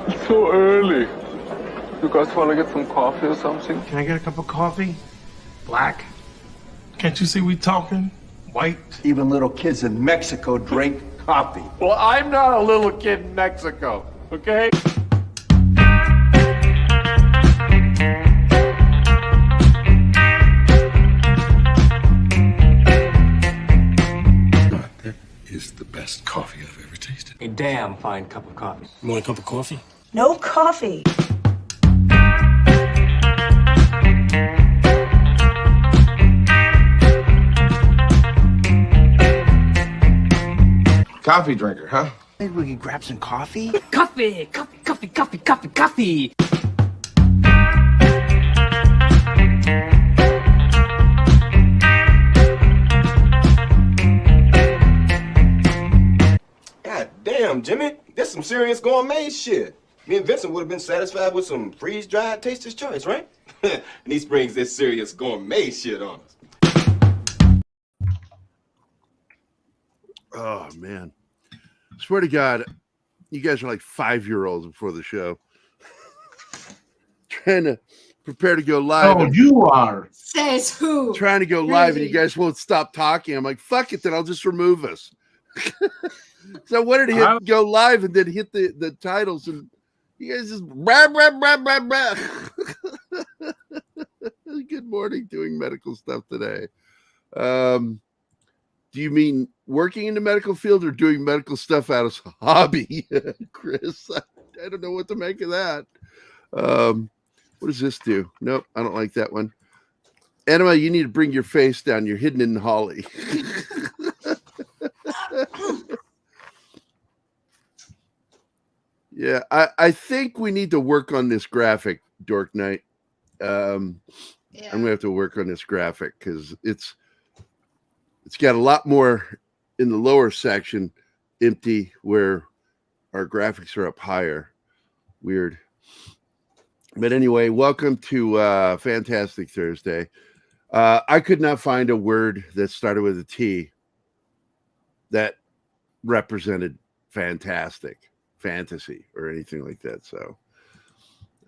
It's so early. You guys want to get some coffee or something? Can I get a cup of coffee? Black? Can't you see we talking? White? Even little kids in Mexico drink coffee. Well, I'm not a little kid in Mexico, okay? That is the best coffee I've ever tasted. A damn fine cup of coffee. You want a cup of coffee? No coffee. Coffee drinker, huh? Maybe we could grab some coffee? Coffee, coffee, coffee, coffee, coffee, coffee. God damn, Jimmy. That's some serious gourmet shit. Me and Vincent would have been satisfied with some freeze-dried Taster's Choice, right? And he springs this serious gourmet shit on us. Oh, man. Swear to God, you guys are like 5-year-olds before the show. Trying to prepare to go live. Oh, you are. Says who? Trying to go live, and you guys won't stop talking. I'm like, fuck it, then I'll just remove us. So I wanted to go live and then hit the titles, and you guys just rah, rah, rah, rah, rah. Good morning, doing medical stuff today. Do you mean working in the medical field or doing medical stuff out as a hobby, Chris? I don't know what to make of that. What does this do? Nope, I don't like that one. Anima, you need to bring your face down. You're hidden in holly. Yeah, I think we need to work on this graphic, Dork Knight. I'm going to have to work on this graphic because it's got a lot more in the lower section empty where our graphics are up higher. Weird. But anyway, welcome to Fantastic Thursday. I could not find a word that started with a T that represented fantastic, fantasy, or anything like that. So,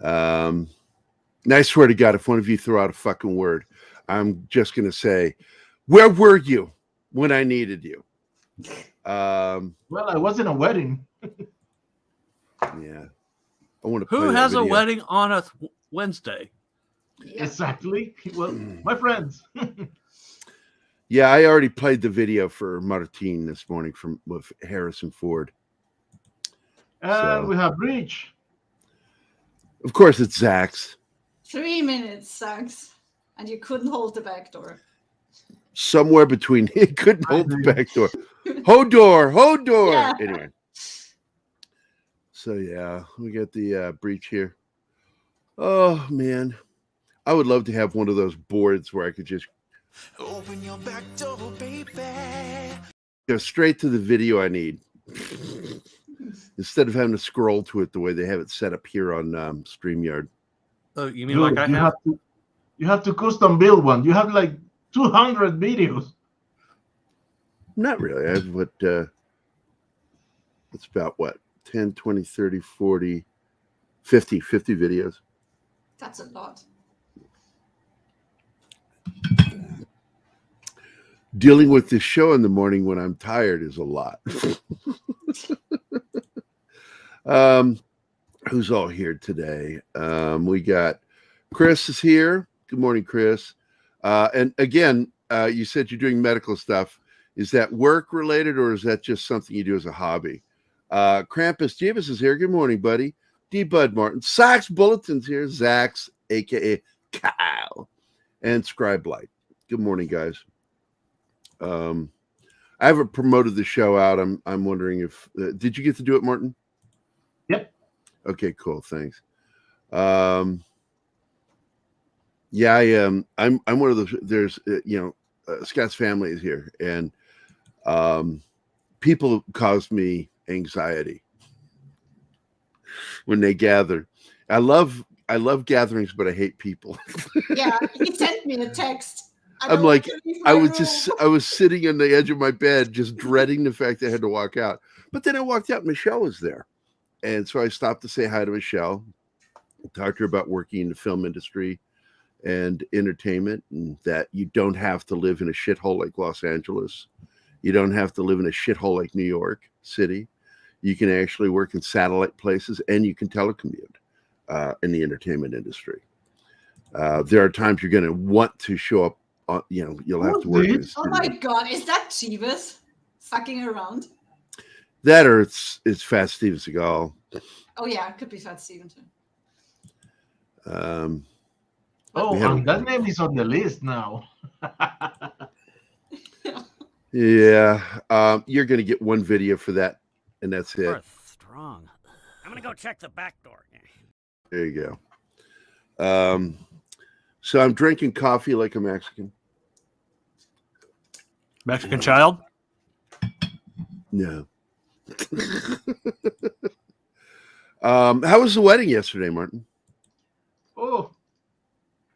I swear to God, if one of you throw out a fucking word, I'm just going to say, where were you when I needed you? Well, I was in a wedding. Yeah. I want to. Who has a wedding on a Wednesday? Exactly. Well, my friends. Yeah, I already played the video for Martine this morning with Harrison Ford. And we have Breach. Of course, it's Zach's. 3 minutes, sucks. And you couldn't hold the back door. Somewhere between, he couldn't hold the back door. Hold door. Yeah. Anyway. So, yeah, we got the Breach here. Oh, man. I would love to have one of those boards where I could just open your back door, baby. Go straight to the video I need. Instead of having to scroll to it the way they have it set up here on StreamYard. Oh, you mean like I have? You have to custom build one. You have like 200 videos. Not really. I have what? It's about what? 10, 20, 30, 40, 50 videos. That's a lot. Dealing with this show in the morning when I'm tired is a lot. Who's all here today? We got Chris is here. Good morning, Chris. And again, you said you're doing medical stuff. Is that work related or is that just something you do as a hobby? Krampus Jeebus is here. Good morning, buddy. D. Bud Martin. Sax Bulletin's here. Zax, a.k.a. Kyle. And Scribe Light. Good morning, guys. I haven't promoted the show out. I'm wondering if did you get to do it, Martin? Yep. Okay, cool. Thanks. Yeah, I'm one of those. There's Scott's family is here, and people cause me anxiety when they gather. I love gatherings, but I hate people. Yeah, he sent me a text. I'm like, I was sitting on the edge of my bed, just dreading the fact that I had to walk out. But then I walked out, and Michelle was there, And so I stopped to say hi to Michelle, talk to her about working in the film industry and entertainment, and that you don't have to live in a shithole like Los Angeles. You don't have to live in a shithole like New York City. You can actually work in satellite places, and you can telecommute in the entertainment industry. There are times you're going to want to show up. You'll have to work. Oh my God, is that Jeebus fucking around? That or it's Fat Steven Seagal. Oh yeah, it could be Fat Steven too. And that name is on the list now. Yeah, you're going to get one video for that, and that's it. Strong. I'm gonna go check the back door. There you go. So I'm drinking coffee like a Mexican. Mexican child? No. How was the wedding yesterday, Martin? Oh,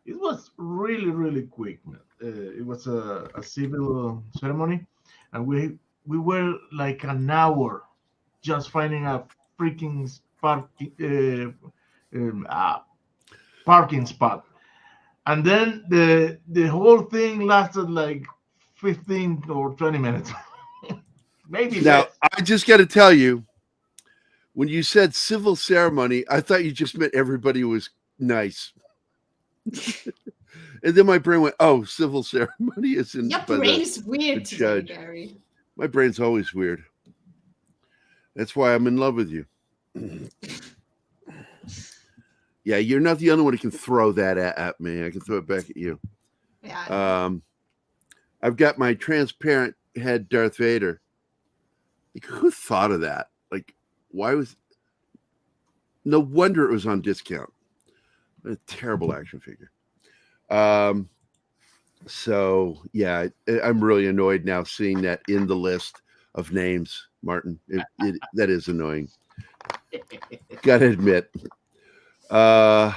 it was really, really quick, man. It was a civil ceremony, and we were like an hour just finding a freaking parking spot, and then the whole thing lasted like 15 or 20 minutes. Maybe now, less. I just got to tell you, when you said civil ceremony, I thought you just meant everybody was nice. And then my brain went, "Oh, civil ceremony isn't." Your brain is weird today, judge. Gary. My brain's always weird. That's why I'm in love with you. Yeah, you're not the only one who can throw that at me. I can throw it back at you. Yeah. I've got my transparent head Darth Vader. Like, who thought of that? Like, why was? No wonder it was on discount. What a terrible action figure. So yeah, I'm really annoyed now seeing that in the list of names, Martin. That is annoying. Gotta admit. No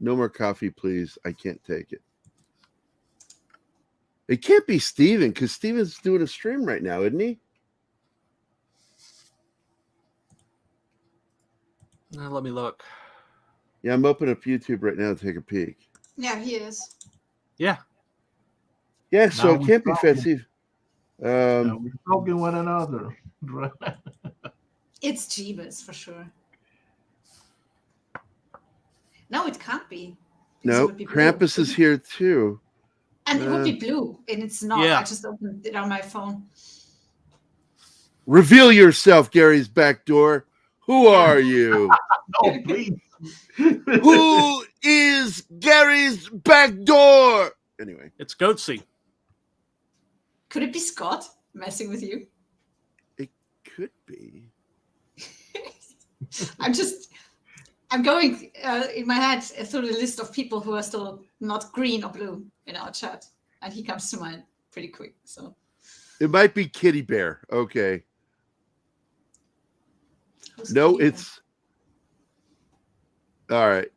more coffee, please. I can't take it. It can't be Steven, because Steven's doing a stream right now, isn't he? Let me look. Yeah, I'm opening up YouTube right now to take a peek. Yeah, he is. Yeah. Yeah, so it can't be Fat Steve. We're talking one another. It's Jeebus for sure. No, it can't be. No, Krampus is here too. And it would be blue, and it's not. Yeah. I just opened it on my phone. Reveal yourself, Gary's back door. Who are you? No, please. Who is Gary's back door? Anyway, it's Goatsy. Could it be Scott messing with you? It could be. I'm going in my head through the list of people who are still not green or blue in our chat, and he comes to mind pretty quick. So it might be Kitty Bear. Okay. Who's No, Kitty it's all right.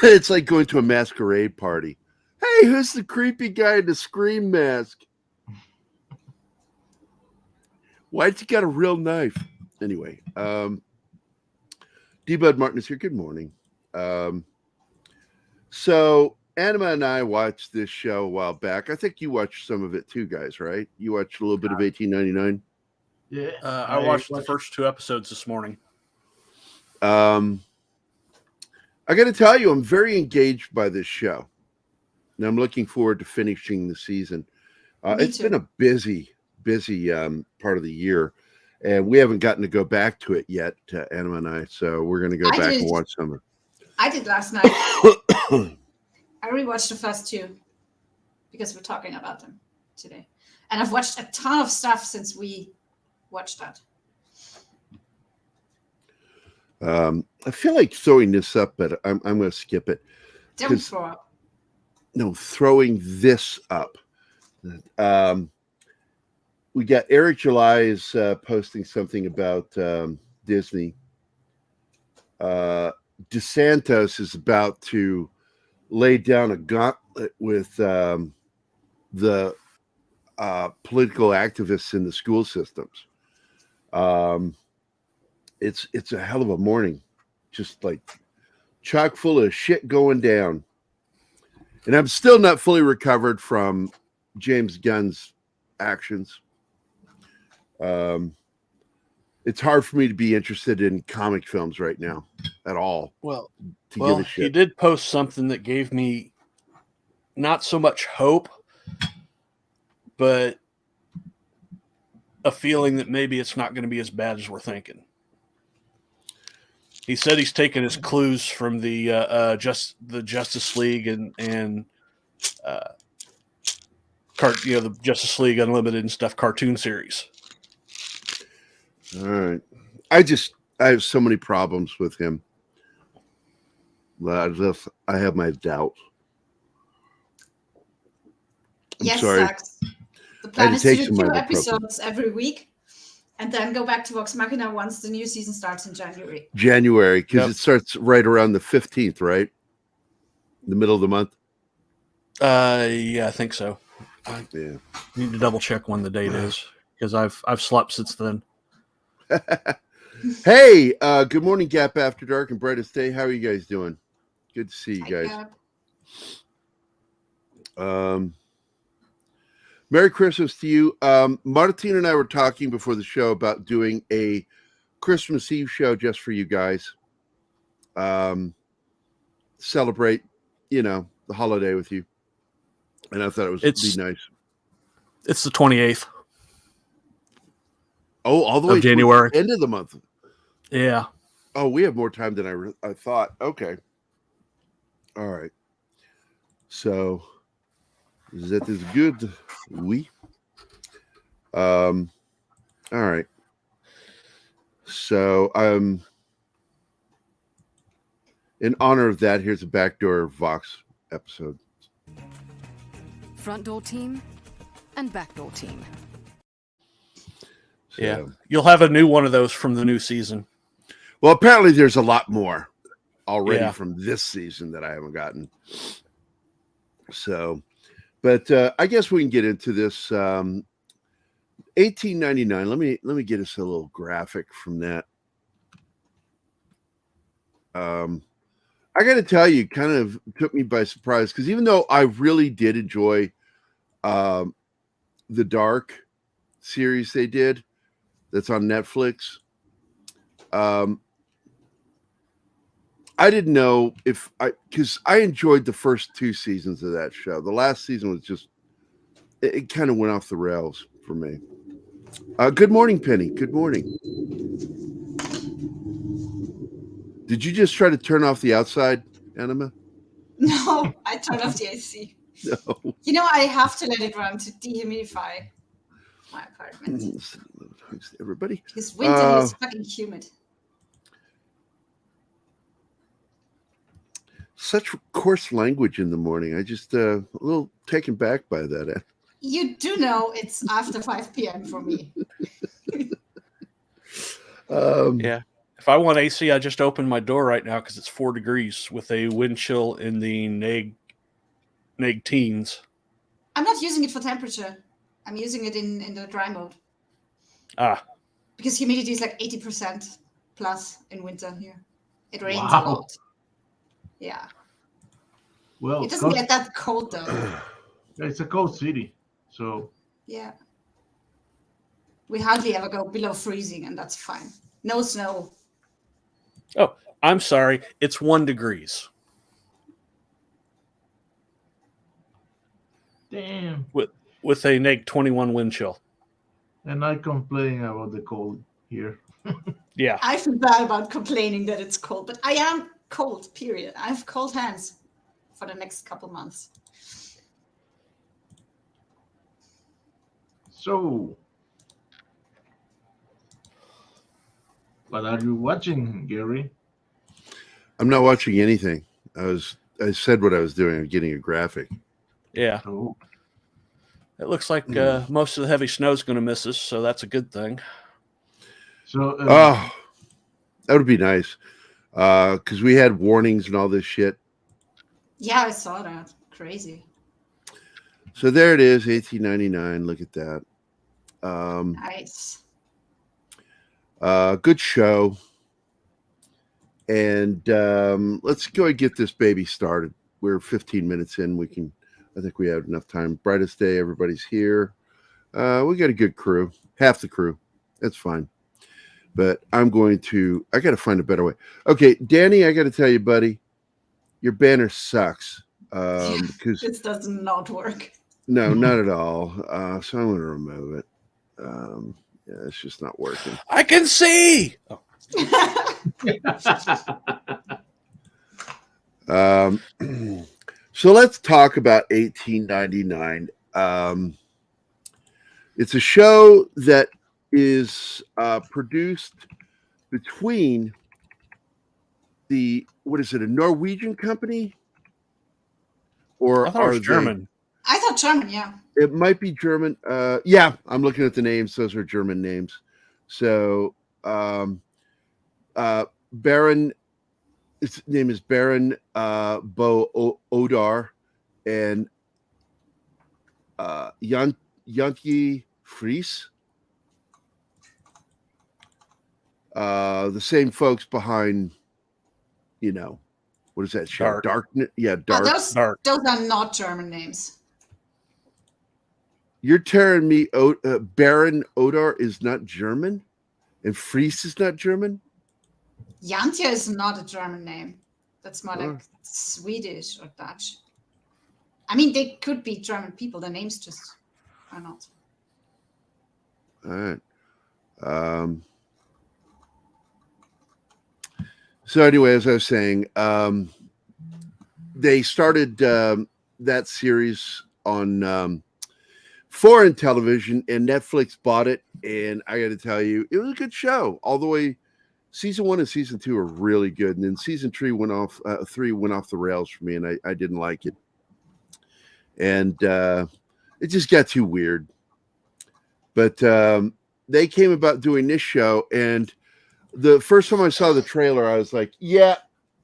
It's like going to a masquerade party. Hey, who's the creepy guy in the Scream mask? Why'd you got a real knife? Anyway, D-Bud Martin is here. Good morning. So Anima and I watched this show a while back. I think you watched some of it too, guys, right? You watched a little bit of 1899. Yeah. I watched the first 2 episodes this morning. I got to tell you, I'm very engaged by this show. And I'm looking forward to finishing the season. It's been a busy part of the year. And we haven't gotten to go back to it yet, Anima and I. So we're going to go back and watch some of it. I did last night. I rewatched the first 2 because we're talking about them today. And I've watched a ton of stuff since we watched that. I feel like throwing this up, but I'm going to skip it. Don't throw up. No, throwing this up. We got Eric July is posting something about Disney. DeSantis is about to lay down a gauntlet with the political activists in the school systems. It's a hell of a morning, just like chock full of shit going down. And I'm still not fully recovered from James Gunn's actions. It's hard for me to be interested in comic films right now at all. Well, to give a shit. He did post something that gave me not so much hope, but a feeling that maybe it's not going to be as bad as we're thinking. He said he's taken his clues from the Justice League and the Justice League Unlimited and stuff cartoon series. All right. I have so many problems with him. I have my doubts. Yes, sorry. sucks. The plan is to take do some 2 ibuprofen. episodes every week, and then go back to Vox Machina once the new season starts in January. January, because Yep. it starts right around the 15th, right? The middle of the month. Yeah, I think so. I Yeah. need to double check when the date is because I've slept since then. Hey, good morning, Gap After Dark and Brightest Day. How are you guys doing? Good to see you guys. Merry Christmas to you. Martin and I were talking before the show about doing a Christmas Eve show just for you guys. Celebrate, the holiday with you. And I thought it would be nice. It's the 28th. Oh, all the way of January. To the end of the month. Yeah. Oh, we have more time than I thought. Okay. All right. So that is good. Oui. All right. So in honor of that, here's a backdoor Vox episode. Front door team and backdoor team. So, yeah. You'll have a new one of those from the new season. Well, apparently there's a lot more already Yeah. from this season that I haven't gotten. So, but I guess we can get into this. $18.99. Let me get us a little graphic from that. I got to tell you, kind of took me by surprise because even though I really did enjoy the Dark series they did, that's on Netflix. I didn't know because I enjoyed the first 2 seasons of that show. The last season was just, it kind of went off the rails for me. Good morning, Penny. Good morning. Did you just try to turn off the outside, Anima? No, I turned off the AC. No. I have to let it run to dehumidify my apartment. Thanks to everybody. Because winter is fucking humid. Such coarse language in the morning. I just a little taken back by that. You do know it's after 5 p.m. for me. Yeah. If I want AC, I just open my door right now because it's 4 degrees with a wind chill in the neg teens. I'm not using it for temperature. I'm using it in the dry mode. Because humidity is like 80% plus in winter here. It rains a lot. Yeah. Well, it doesn't get that cold though. It's a cold city, so. Yeah. We hardly ever go below freezing, and that's fine. No snow. Oh, I'm sorry. It's 1 degrees. Damn. With a neg 21 wind chill. And I complain about the cold here. Yeah. I feel bad about complaining that it's cold, but I am cold, period. I have cold hands for the next couple months. So, what are you watching, Gerry? I'm not watching anything. I said what I was doing. I'm getting a graphic. Yeah. Oh. It looks like most of the heavy snow is going to miss us, so that's a good thing. So, that would be nice. Because we had warnings and all this shit. Yeah, I saw that. Crazy. So there it is, $18.99. Look at that. Nice. Good show. And let's go and get this baby started. We're 15 minutes in. I think we have enough time. Brightest day, everybody's here. We got a good crew, half the crew. That's fine. But I got to find a better way. Okay, Danny, I got to tell you, buddy, your banner sucks. Because this does not work. No, not at all. So I'm going to remove it. Yeah, it's just not working. I can see. Oh. So let's talk about 1899. It's a show that is produced between a Norwegian company? Or I thought it was German. I thought German, yeah. It might be German. Yeah, I'm looking at the names. Those are German names. So Baron, his name is Baron Bo Odar, and Jantje Fries. The same folks behind, what is that show? Dark. Dark. Those are not German names. You're telling me Baron Odar is not German? And Fries is not German? Jantje is not a German name. That's more like Swedish or Dutch. I mean, they could be German people. Their names just are not. All right. So anyway, as I was saying, they started that series on foreign television, and Netflix bought it. And I got to tell you, it was a good show all the way. Season 1 and season 2 are really good, and then season 3 went off the rails for me, and I didn't like it. And it just got too weird. But they came about doing this show, and the first time I saw the trailer, I was like, yep,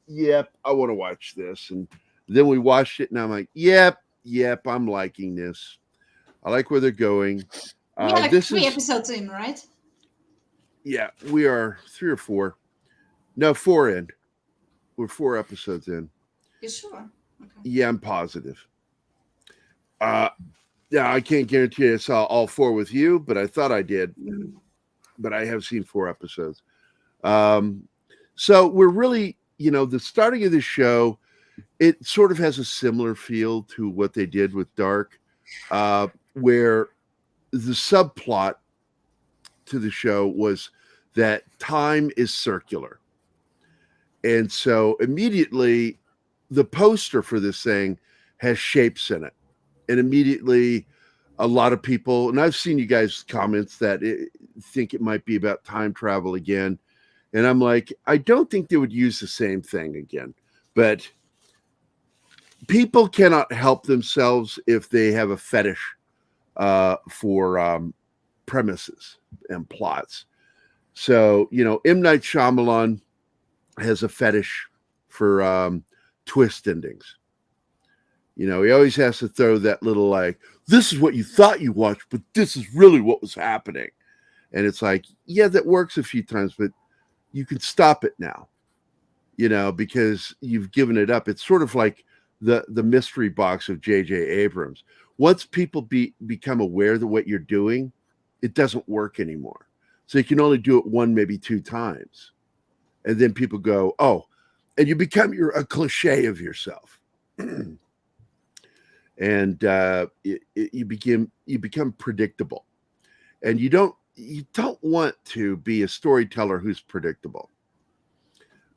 I want to watch this. And then we watched it, and I'm like, yep, I'm liking this. I like where they're going. We are like 3 episodes in, right? Yeah, we are 3 or 4. No, 4 in. We're 4 episodes in. You sure? Okay. Yeah, I'm positive. Yeah, I can't guarantee I saw all 4 with you, but I thought I did. But I have seen 4 episodes. So we're really, the starting of the show, it sort of has a similar feel to what they did with Dark, where the subplot to the show was that time is circular. And so immediately the poster for this thing has shapes in it. And immediately a lot of people, and I've seen you guys' comments that think it might be about time travel again. And I'm like, I don't think they would use the same thing again. But people cannot help themselves if they have a fetish for premises and plots. So, M. Night Shyamalan has a fetish for twist endings. He always has to throw that little this is what you thought you watched, but this is really what was happening. And it's like, yeah, that works a few times, but you can stop it now, because you've given it up. It's sort of like the mystery box of J.J. Abrams. Once people become aware that what you're doing, it doesn't work anymore. So you can only do it 1, maybe 2 times. And then people go, oh, and you become a cliche of yourself. And you become predictable. And you don't want to be a storyteller who's predictable.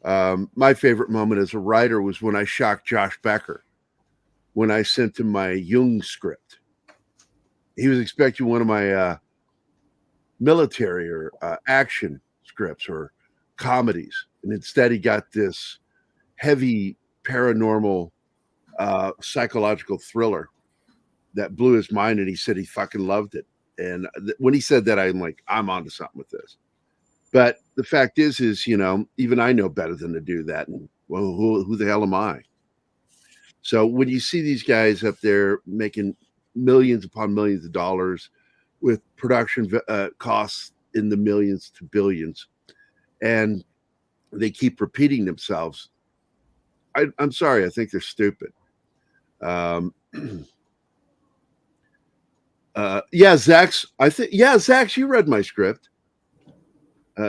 My favorite moment as a writer was when I shocked Josh Becker, when I sent him my Jung script. He was expecting one of my military or action scripts or comedies. And instead he got this heavy paranormal psychological thriller that blew his mind, and he said he fucking loved it. And when he said that, I'm like, I'm onto something with this. But the fact is, even I know better than to do that. And well, who the hell am I? So when you see these guys up there making, millions upon millions of dollars with production costs in the millions to billions, and they keep repeating themselves. I'm sorry, I think they're stupid. Zach's you read my script.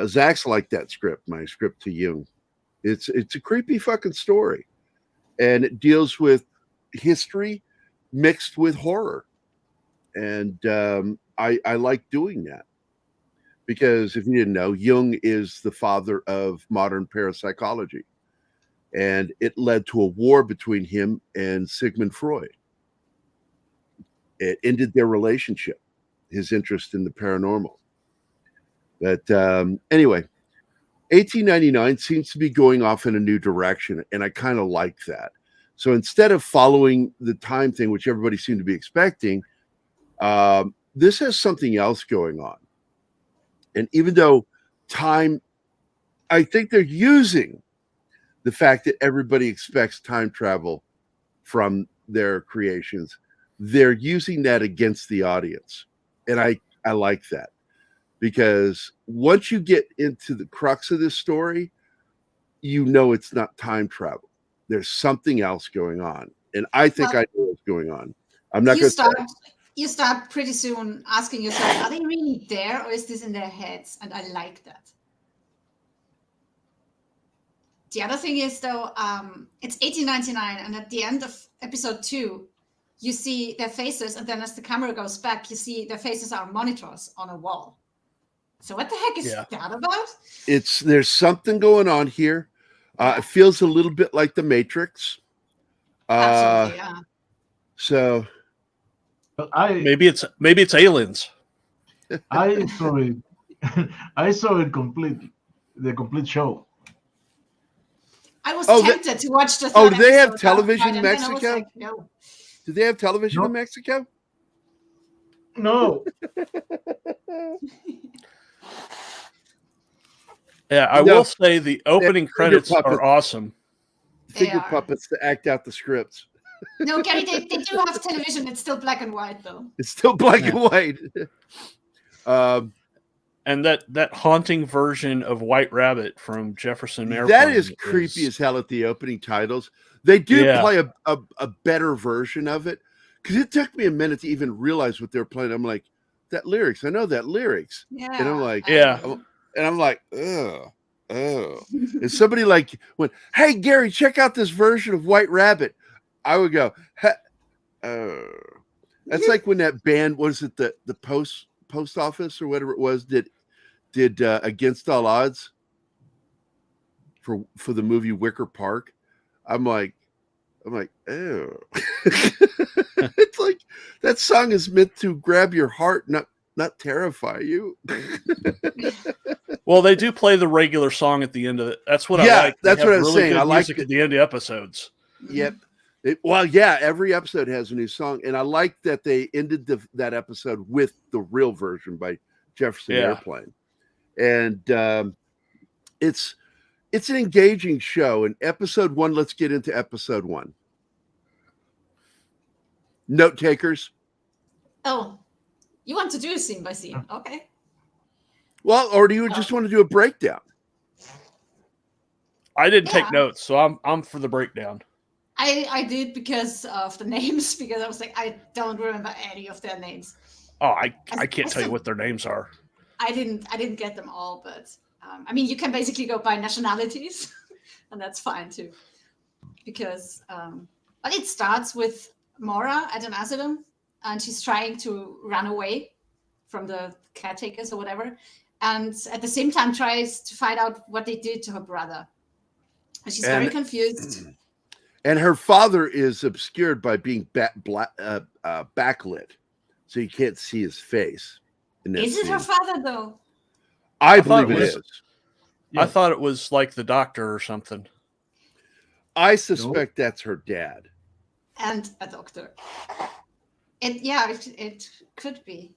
Zach's liked that script, my script to Jung. It's a creepy fucking story, and it deals with history mixed with horror, and I like doing that because if you didn't know, Jung is the father of modern parapsychology, and it led to a war between him and Sigmund Freud. It ended their relationship, his interest in the paranormal. But anyway, 1899 seems to be going off in a new direction, and I kind of like that. So instead of following the time thing, which everybody seemed to be expecting, this has something else going on. And even though time, I think they're using the fact that everybody expects time travel from their creations. They're using that against the audience. And I like that. Because once you get into the crux of this story, you know it's not time travel. There's something else going on. And I think I know what's going on. I'm not going to You start pretty soon asking yourself, are they really there or is this in their heads? And I like that. The other thing is, though, it's 1899, and at the end of episode 2, you see their faces, and then as the camera goes back, you see their faces are monitors on a wall. So what the heck is that about? There's something going on here. It feels a little bit like The Matrix. Absolutely, yeah. So maybe it's aliens. I saw it. I saw it the complete show. I was tempted to watch the third do they have episode television in last night, and then I Mexico? was like, no. Do they have television in Mexico? No. Yeah, I will say the opening credits are awesome. Finger puppets to act out the scripts. No, Gerry, they do have television. It's still black and white, though. It's still black and white. And that haunting version of White Rabbit from Jefferson Airplane. That is creepy as hell at the opening titles. They do play a better version of it. Because it took me a minute to even realize what they were playing. I'm like, that lyrics. I know that lyrics. Yeah. And I'm like, ugh. And somebody like went, hey, Gerry, check out this version of White Rabbit. I would go, That's like when that band, was it the post office or whatever it was, did Against All Odds for the movie Wicker Park. I'm like, oh. It's like that song is meant to grab your heart, not terrify you. Well, they do play the regular song at the end of it. That's what I like. That's what I was saying. I like music at the end of episodes. Yep. Every episode has a new song, and I like that they ended that episode with the real version by Jefferson Airplane, and it's an engaging show. In episode 1, let's get into episode 1. Note takers. Oh, you want to do a scene by scene? Okay. Well, or do you just want to do a breakdown? I didn't take notes, so I'm for the breakdown. I did because of the names, because I was like, I don't remember any of their names. Oh, I can't tell you what their names are. I didn't get them all, but I mean, you can basically go by nationalities, and that's fine too. Because but it starts with Maura at an asylum, and she's trying to run away from the caretakers or whatever, and at the same time tries to find out what they did to her brother. And she's very confused. And her father is obscured by being backlit, so you can't see his face. Is it her father, though? I believe it is. I thought it was like the doctor or something. I suspect that's her dad. And a doctor. It could be.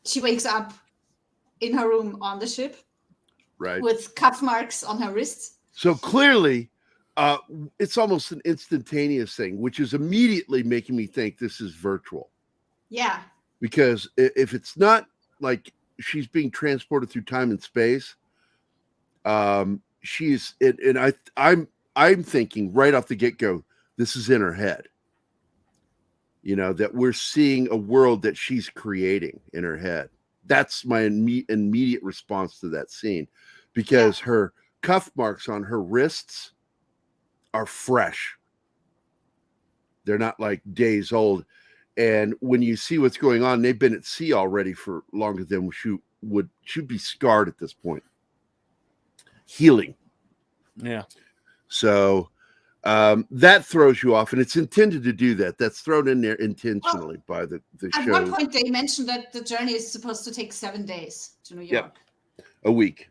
She wakes up in her room on the ship, right, with cuff marks on her wrists. So clearly, it's almost an instantaneous thing, which is immediately making me think this is virtual. Yeah. Because if it's not like she's being transported through time and space, she's and I'm thinking right off the get-go, this is in her head. You know, that we're seeing a world that she's creating in her head. That's my immediate response to that scene, because her cuff marks on her wrists are fresh. They're not like days old. And when you see what's going on, they've been at sea already for longer than should be scarred at this point. Healing. Yeah. So that throws you off, and it's intended to do that. That's thrown in there intentionally by the At show. one point, they mentioned that the journey is supposed to take 7 days to New York. Yep. A week.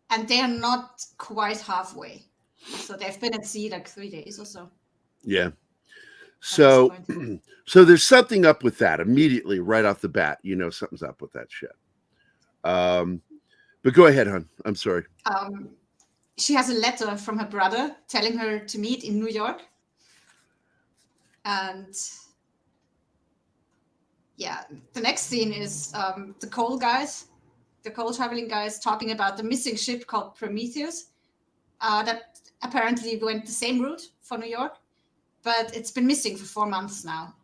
And they are not quite halfway. So they've been at sea like 3 days or so. Yeah. So so there's something up with that immediately right off the bat. You know something's up with that shit. But go ahead, hon. I'm sorry. She has a letter from her brother telling her to meet in New York. And yeah, the next scene is the coal traveling guys talking about the missing ship called Prometheus that apparently went the same route for New York, but it's been missing for 4 months now.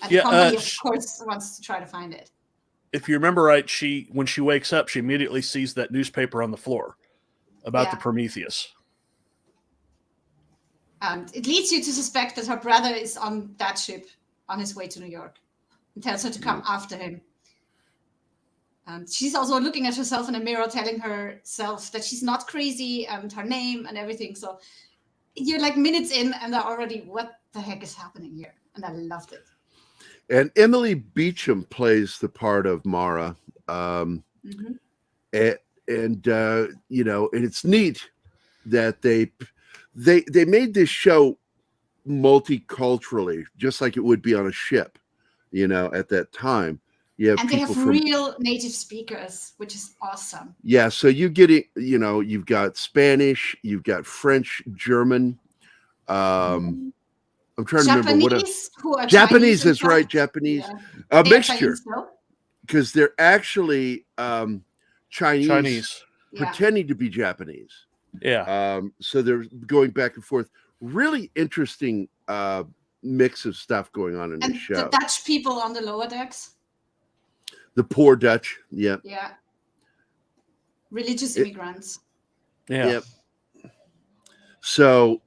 And the company, of course, wants to try to find it. If you remember right, when she wakes up, she immediately sees that newspaper on the floor about the Prometheus. And it leads you to suspect that her brother is on that ship on his way to New York and tells her to come after him. And she's also looking at herself in a mirror, telling herself that she's not crazy and her name and everything. So you're like minutes in and they're already, what the heck is happening here? And I loved it. And Emily Beecham plays the part of Mara. And you know, and it's neat that they made this show multiculturally, just like it would be on a ship, you know, at that time. Yeah, and they have real native speakers, which is awesome. Yeah, so you get it, you know, you've got Spanish, you've got French, German. I'm trying to remember what else. Japanese is right, Japanese. Yeah. A mixture. Because they're actually Chinese pretending to be Japanese. Yeah. So they're going back and forth. Really interesting mix of stuff going on in the show. The Dutch people on the lower decks. The poor Dutch. Yeah. Yeah. Religious immigrants. Yeah. Yep. So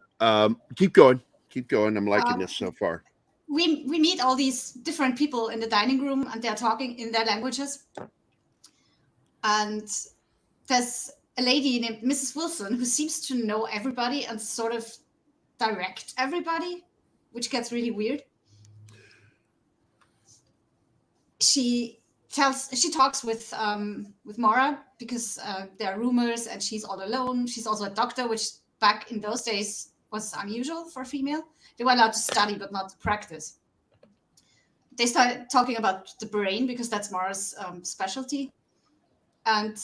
keep going. Keep going. I'm liking this so far. We meet all these different people in the dining room and they're talking in their languages. And there's a lady named Mrs. Wilson who seems to know everybody and sort of direct everybody, which gets really weird. She talks with Mara because there are rumors and she's all alone. She's also a doctor, which back in those days was unusual for a female. They were allowed to study, but not to practice. They started talking about the brain because that's Mara's specialty. And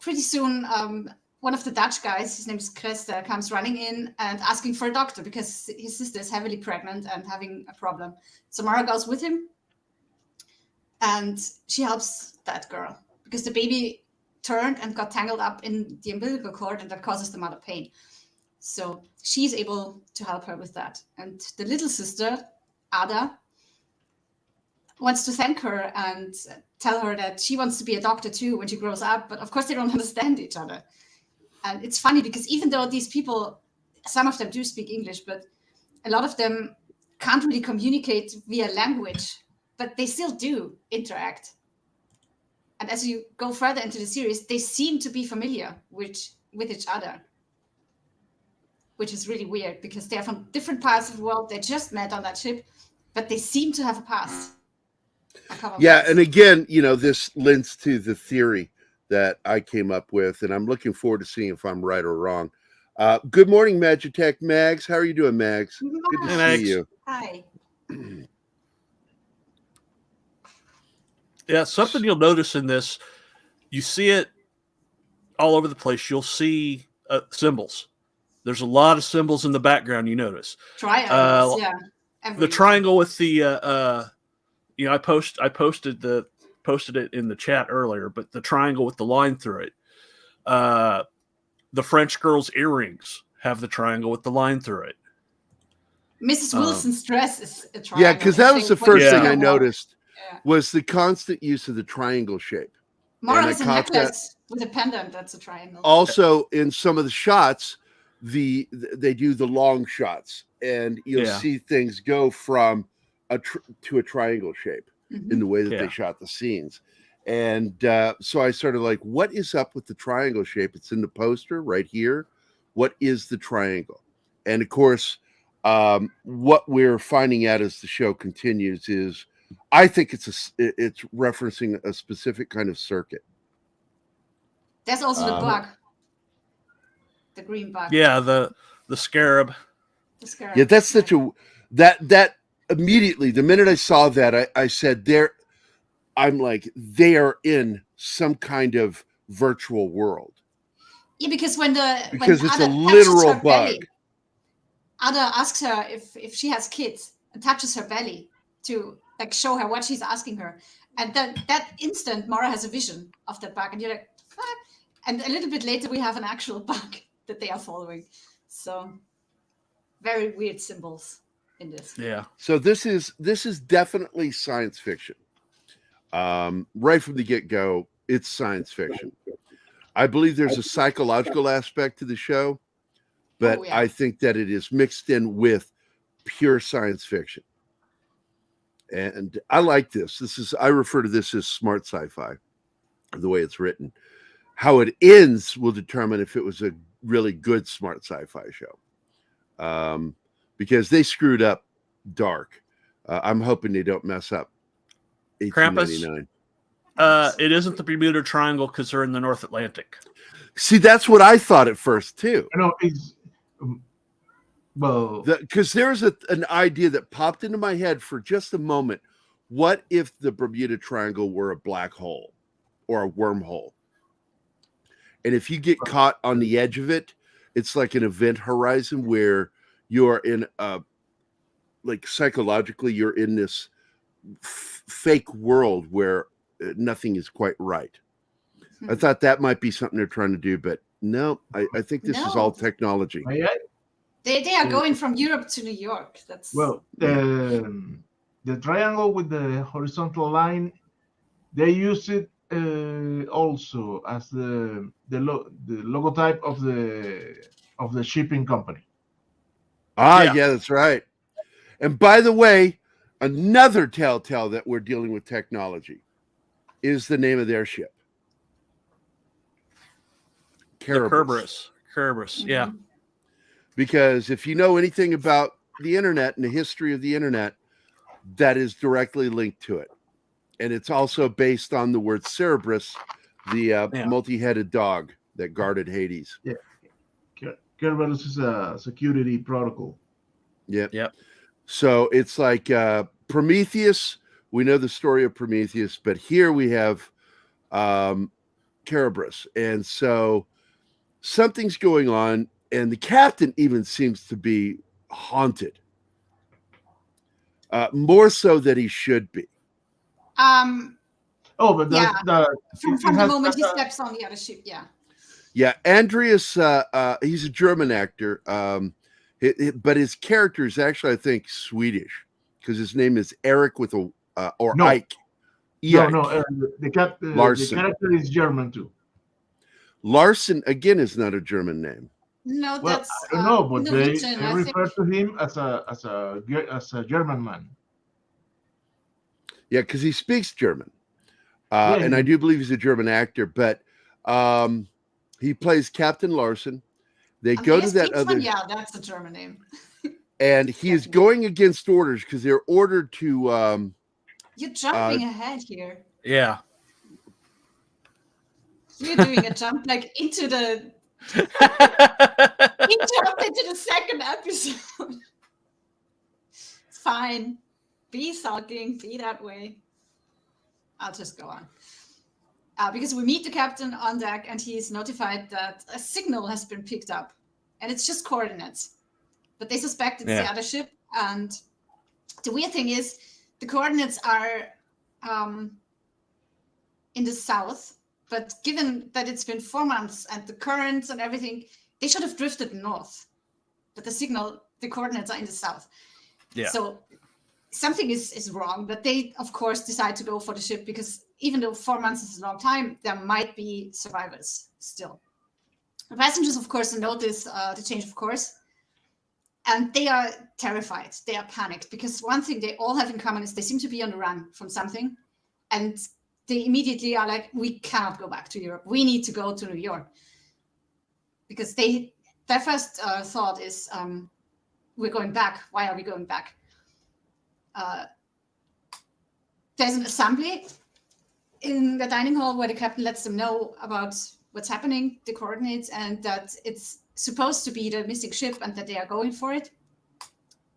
pretty soon, one of the Dutch guys, his name's Christa, comes running in and asking for a doctor because his sister is heavily pregnant and having a problem. So Mara goes with him. And she helps that girl because the baby turned and got tangled up in the umbilical cord, and that causes the mother pain. So she's able to help her with that. And the little sister, Ada, wants to thank her and tell her that she wants to be a doctor too when she grows up. But of course, they don't understand each other. And it's funny because even though these people, some of them do speak English, but a lot of them can't really communicate via language. But they still do interact. And as you go further into the series, they seem to be familiar with each other, which is really weird because they're from different parts of the world. They just met on that ship, but they seem to have a past. Yeah, and again, you know, this lends to the theory that I came up with, and I'm looking forward to seeing if I'm right or wrong. Good morning, Magitech Mags. How are you doing, Mags? Good to see you. Hi. Yeah, something you'll notice in this, you see it all over the place. You'll see symbols. There's a lot of symbols in the background. You notice Triangles, yeah. The Everywhere. triangle with the I posted it in the chat earlier, but the triangle with the line through it. The French girl's earrings have the triangle with the line through it. Mrs. Wilson's dress is a triangle. Yeah, because that was the first thing I noticed was the constant use of the triangle shape. Mara has a necklace with a pendant that's a triangle. Also, in some of the shots, they do the long shots, and you'll see things go from to a triangle shape in the way that they shot the scenes. And so I started like, what is up with the triangle shape? It's in the poster right here. What is the triangle? And of course, what we're finding out as the show continues is, I think it's referencing a specific kind of circuit. There's also the bug, the green bug. Yeah, the scarab. The scarab. Yeah, that's such a that immediately the minute I saw that, I said I'm like, they are in some kind of virtual world. Yeah, because because it's Ada a literal bug. Belly, Ada asks her if she has kids and touches her belly to like show her what she's asking her, and that instant Mara has a vision of that bug, and you're like, fuck. And a little bit later we have an actual bug that they are following. So very weird symbols in this. Yeah. So this is definitely science fiction. Right from the get-go, it's science fiction. I believe there's a psychological aspect to the show, but I think that it is mixed in with pure science fiction. And I like this. I refer to this as smart sci-fi, the way it's written. How it ends will determine if it was a really good smart sci-fi show. Because they screwed up dark. I'm hoping they don't mess up Krampus. It isn't the Bermuda Triangle because they're in the North Atlantic. See, that's what I thought at first too. No, it's because there's an idea that popped into my head for just a moment. What if the Bermuda Triangle were a black hole or a wormhole? And if you get caught on the edge of it, it's like an event horizon where you're in like psychologically, you're in this fake world where nothing is quite right. I thought that might be something they're trying to do, but no, I think this is all technology. They are going from Europe to New York. That's the triangle with the horizontal line. They use it also as the logotype of the shipping company. Yeah, that's right. And by the way, another telltale that we're dealing with technology is the name of their ship. Kerberos, yeah. Because if you know anything about the internet and the history of the internet, that is directly linked to it. And it's also based on the word Cerberus, the multi-headed dog that guarded Hades. Yeah. Kerberos is a security protocol. Yep. So it's like Prometheus. We know the story of Prometheus, but here we have Kerberos. And so something's going on, and the captain even seems to be haunted. More so than he should be. From the has, moment he steps on the other ship, Yeah, Andreas, he's a German actor, but his character is actually, I think, Swedish because his name is Eric with a Ike. The character is German too. Larson again is not a German name. No, well, that's I don't know, but they Norwegian, refer to him as a German man. Yeah, because he speaks German, and I do believe he's a German actor. But he plays Captain Larson. They go to that other. Yeah, that's a German name. And he is going against orders because they're ordered to. You're jumping ahead here. Yeah. You're doing a jump like into the. He jumped into the second episode. It's fine. Be sulking. Be that way. I'll just go on. Because we meet the captain on deck and he is notified that a signal has been picked up and it's just coordinates. But they suspect it's the other ship. And the weird thing is, the coordinates are in the south, but given that it's been 4 months and the currents and everything, they should have drifted north. But the coordinates are in the south. Yeah. So something is wrong, but they, of course, decide to go for the ship because even though 4 months is a long time, there might be survivors still. The passengers, of course, notice the change of course, and they are terrified. They are panicked because one thing they all have in common is they seem to be on the run from something, and they immediately are like, we cannot go back to Europe. We need to go to New York. Because their first thought is, we're going back. Why are we going back? There's an assembly in the dining hall where the captain lets them know about what's happening, the coordinates, and that it's supposed to be the missing ship and that they are going for it,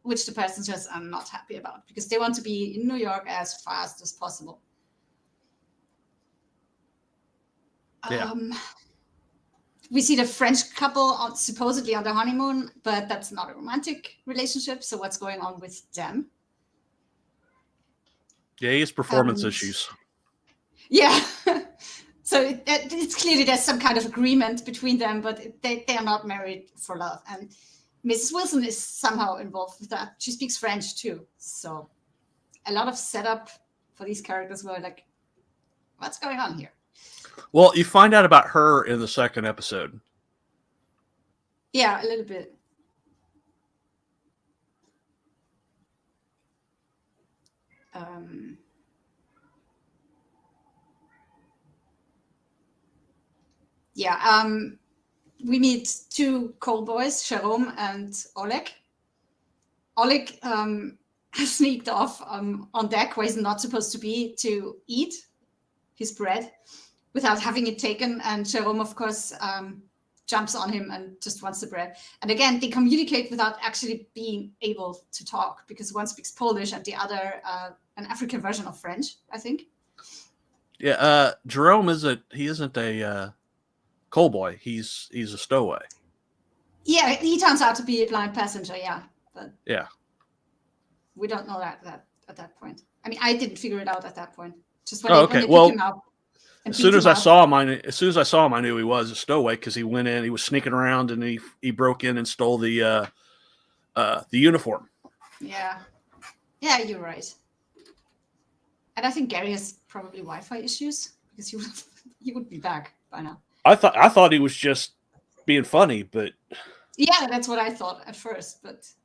which the passengers are not happy about because they want to be in New York as fast as possible. Yeah. We see the French couple supposedly on the honeymoon, but that's not a romantic relationship. So what's going on with them? Yeah, he has performance issues. Yeah. So it's clearly there's some kind of agreement between them, but they are not married for love. And Mrs. Wilson is somehow involved with that. She speaks French too. So a lot of setup for these characters were like, what's going on here? Well, you find out about her in the second episode. Yeah, a little bit. We meet two coal boys, Jerome and Oleg. Oleg sneaked off on deck where he's not supposed to be to eat his bread without having it taken. And Jerome, of course, jumps on him and just wants the bread. And again, they communicate without actually being able to talk because one speaks Polish and the other an African version of French, I think. Yeah, Jerome isn't a coal boy. He's a stowaway. Yeah, he turns out to be a blind passenger. Yeah, but yeah, we don't know that at that point. I mean, I didn't figure it out at that point. Just when they pick him up. As soon as I saw him, I knew he was a stowaway because he went in. He was sneaking around and he broke in and stole the uniform. Yeah, you're right. And I think Gerry has probably Wi-Fi issues because he would be back by now. I thought he was just being funny, but yeah, that's what I thought at first. But it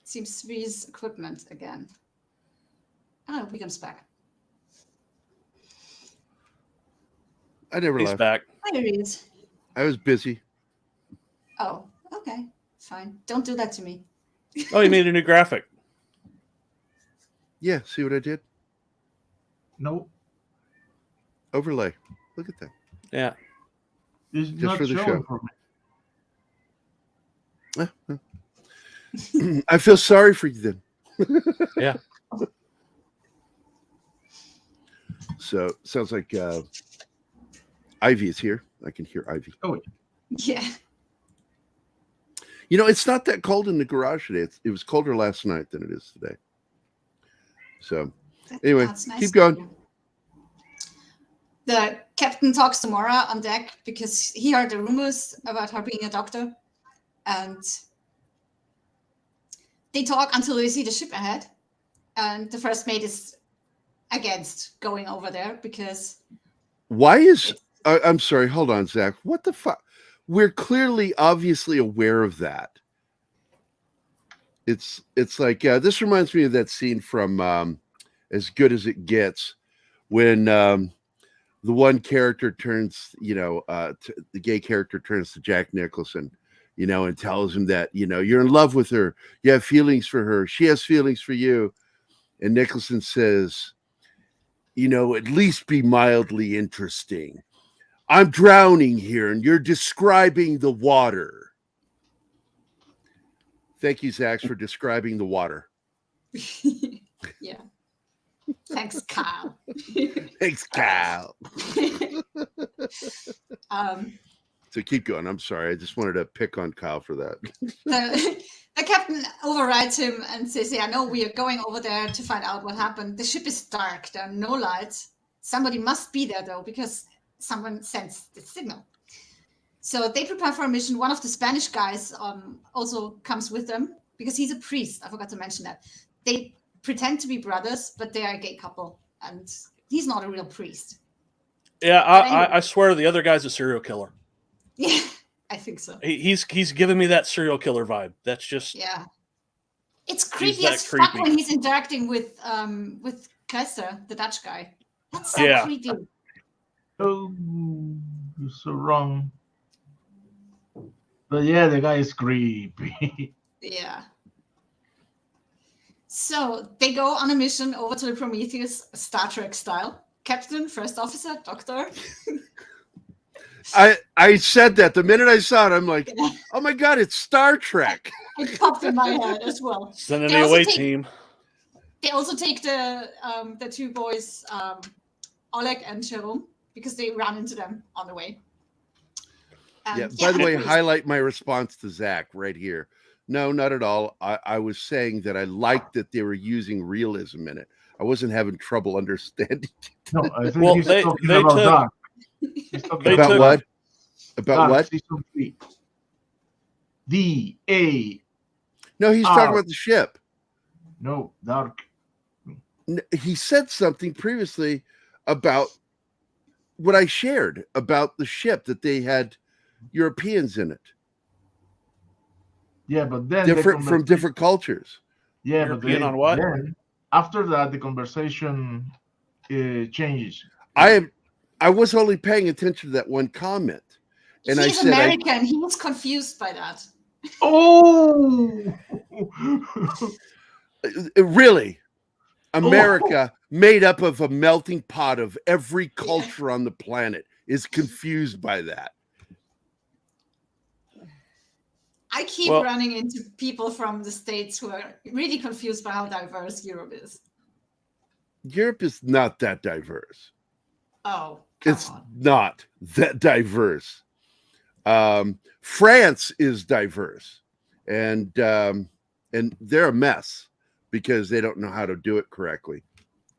seems to be his equipment again. Oh, he comes back. I never He's left. Back. There he is. I was busy. Oh, okay, fine. Don't do that to me. Oh, he made a new graphic. Yeah, see what I did? No. Overlay. Look at that. Yeah. It's Just not for the showing show. for me. I feel sorry for you then. Yeah. So sounds like Ivy is here. I can hear Ivy. Oh, yeah. You know, it's not that cold in the garage today. It was colder last night than it is today. So anyway, That's nice. keep going. The captain talks to Mora on deck because he heard the rumors about her being a doctor. And they talk until they see the ship ahead. And the first mate is against going over there because... Why is... I'm sorry, hold on, Zach. What the fuck? We're clearly, obviously aware of that. It's like, this reminds me of that scene from As Good as It Gets when the one character turns, the gay character turns to Jack Nicholson, and tells him that, you're in love with her. You have feelings for her. She has feelings for you. And Nicholson says, at least be mildly interesting. I'm drowning here and you're describing the water. Thank you, Zach, for describing the water. Yeah. Thanks, Kyle. Thanks, Kyle. So keep going. I'm sorry. I just wanted to pick on Kyle for that. The captain overrides him and says, yeah, no, we are going over there to find out what happened. The ship is dark. There are no lights. Somebody must be there, though, because someone sensed the signal. So they prepare for a mission. One of the Spanish guys also comes with them because he's a priest. I forgot to mention that. They pretend to be brothers, but they are a gay couple. And he's not a real priest. Yeah, Anyway. I swear the other guy's a serial killer. Yeah, I think so. He's giving me that serial killer vibe. That's just It's creepy that as fuck creepy. when he's interacting with Kaiser, the Dutch guy. That's so creepy. Oh, you're so wrong. But yeah, the guy is creepy. Yeah. So they go on a mission over to the Prometheus, Star Trek style. Captain, first officer, doctor. I said that the minute I saw it. I'm like, oh my god, it's Star Trek. It popped in my head as well. Sending the away team. They also take the two boys, Oleg and Jerome, because they ran into them on the way. By the way, highlight my response to Zach right here. No, not at all. I was saying that I liked that they were using realism in it. I wasn't having trouble understanding. No, I think he's talking about Dark. About what? About what? Season 3. D-A. No, he's talking about the ship. No, Dark. He said something previously about what I shared about the ship, that they had Europeans in it. Yeah, but then different from different cultures. Yeah, European but on what? Then, after that, the conversation changes. I was only paying attention to that one comment, and He's American. He was confused by that. Oh, really? America, made up of a melting pot of every culture on the planet, is confused by that. I keep running into people from the States who are really confused by how diverse Europe is. Europe is not that diverse. Oh, it's not that diverse. France is diverse, and they're a mess because they don't know how to do it correctly.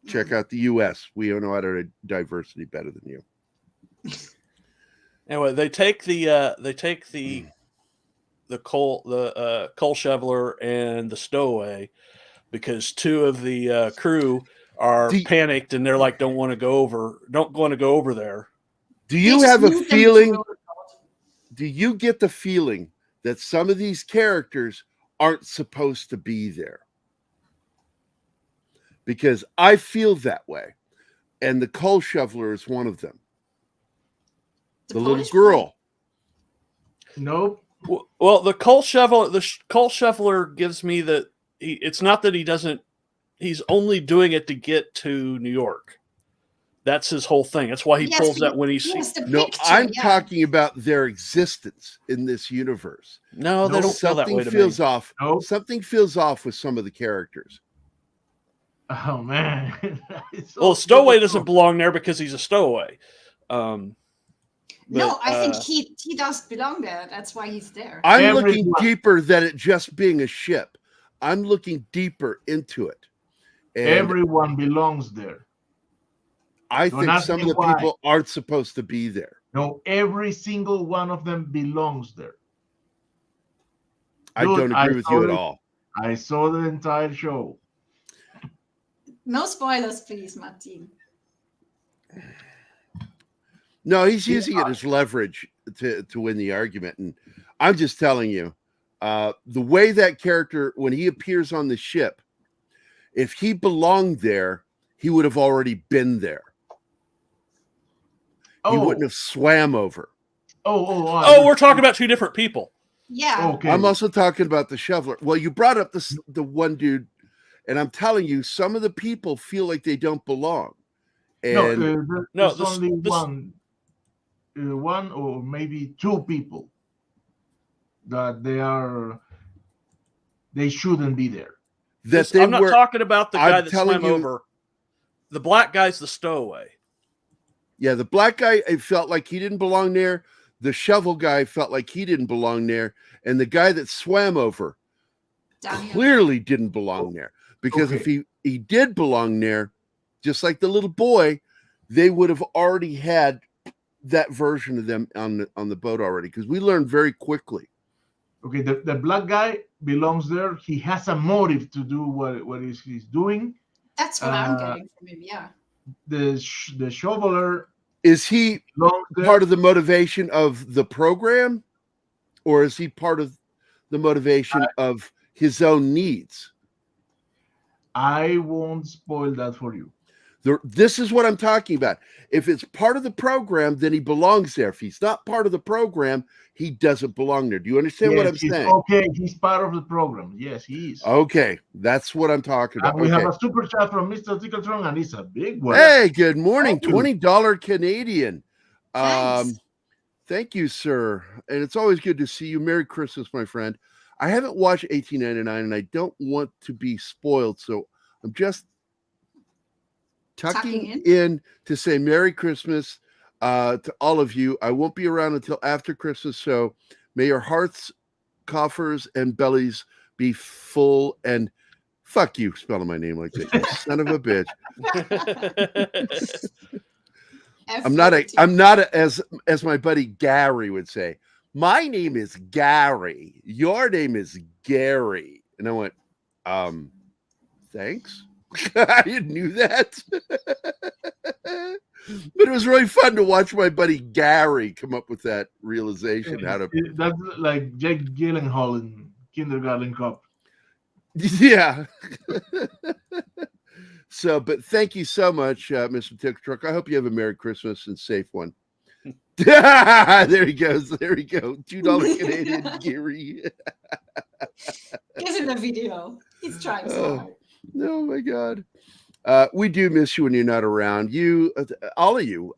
Check out the U.S. We don't know how to do diversity better than you. Anyway, they take the coal shoveler and the stowaway because two of the crew are panicked and they're like, don't want to go over there. Do you have a feeling? Do you get the feeling that some of these characters aren't supposed to be there? Because I feel that way. And the coal shoveler is one of them. The little girl. Nope. Well, the coal shoveler gives me that it's not that he's only doing it to get to New York. That's his whole thing. That's why he pulls that when he sees. No, I'm talking about their existence in this universe. No, they don't feel that way to me. Something feels off with some of the characters. Oh man. Well, stowaway doesn't belong there because he's a stowaway. No, I think he does belong there. That's why he's there. I'm looking deeper than it just being a ship. I'm looking deeper into it. And everyone belongs there. I think some of the people aren't supposed to be there. No, every single one of them belongs there. I don't agree with you at all. I saw the entire show. No spoilers, please, Martin. No, he's using it as leverage to win the argument. And I'm just telling you, the way that character, when he appears on the ship, if he belonged there, he would have already been there. He wouldn't have swam over. Oh, we're talking about two different people. Yeah. Okay. I'm also talking about the shoveler. Well, you brought up the one dude, and I'm telling you, some of the people feel like they don't belong. And there's only one or maybe two people that they shouldn't be there. I'm not talking about the guy that swam over. The black guy's the stowaway. Yeah, the black guy, I felt like he didn't belong there. the shovel guy felt like he didn't belong there, and the guy that swam over clearly didn't belong there, because if he did belong there, just like the little boy, they would have already had that version of them on the boat already, because we learned very quickly. Okay, the black guy belongs there. He has a motive to do what he's doing. That's what I'm getting from him. Yeah. The shoveler, is he part of the motivation of the program, or is he part of the motivation of his own needs? I won't spoil that for you. This is what I'm talking about. If it's part of the program, then he belongs there. If he's not part of the program, he doesn't belong there. Do you understand what I'm saying? Okay, he's part of the program. Yes, he is. Okay, that's what I'm talking about. And we have a super chat from Mr. Tickletron, and it's a big one. Hey, good morning. $20 Canadian. Thank you, sir. And it's always good to see you. Merry Christmas, my friend. I haven't watched 1899, and I don't want to be spoiled, so I'm just tucking in to say Merry Christmas to all of you. I won't be around until after Christmas, so may your hearts, coffers, and bellies be full. And fuck you, spelling my name like that, you son of a bitch. I'm not as my buddy Gary would say. My name is Gary. Your name is Gerry. And I went, thanks. I didn't knew that. But it was really fun to watch my buddy Gary come up with that realization. That's like Jake Gyllenhaal in Kindergarten Cop. Yeah. So, but thank you so much, Mr. Tick Truck. I hope you have a Merry Christmas and safe one. There he goes. There he goes. $2 Canadian Gerry. Get in the video. He's trying so hard. Oh my God. We do miss you when you're not around. You, all of you.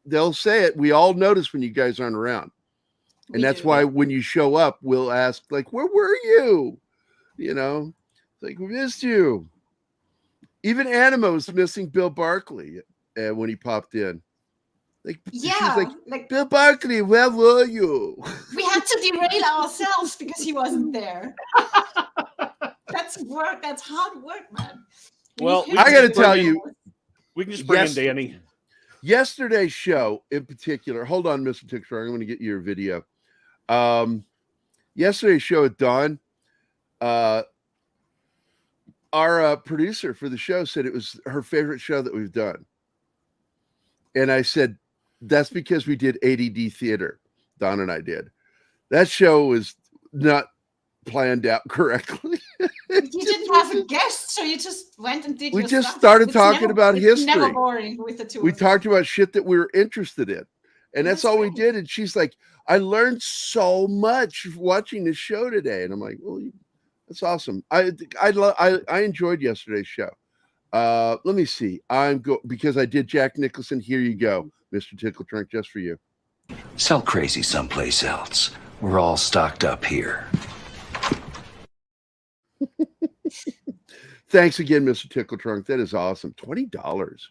They'll say it. We all notice when you guys aren't around. And that's why when you show up, we'll ask, like, where were you? You know, like, we missed you. Even Animo's missing Bill Barkley when he popped in. Like, yeah, like Bill Barkley, where were you? We had to derail ourselves because he wasn't there. That's work. That's hard work, man. Well, I got to tell you, we can just bring in Danny. Yesterday's show in particular. Hold on, Mr. Tickster. I'm going to get your video. Yesterday's show at dawn. Our producer for the show said it was her favorite show that we've done. And I said, that's because we did ADD theater. Don and I did. That show was not planned out correctly. You didn't have a guest, so you just went and did. We just started talking about history. Never boring with the two. We talked about shit that we were interested in, and that's all we did. And she's like, "I learned so much watching the show today," and I'm like, "Well, that's awesome." I enjoyed yesterday's show. Let me see. Because I did Jack Nicholson. Here you go, Mr. Tickle Trunk, just for you. Sell crazy someplace else. We're all stocked up here. Thanks again, Mr. Tickle Trunk. That is awesome. $20.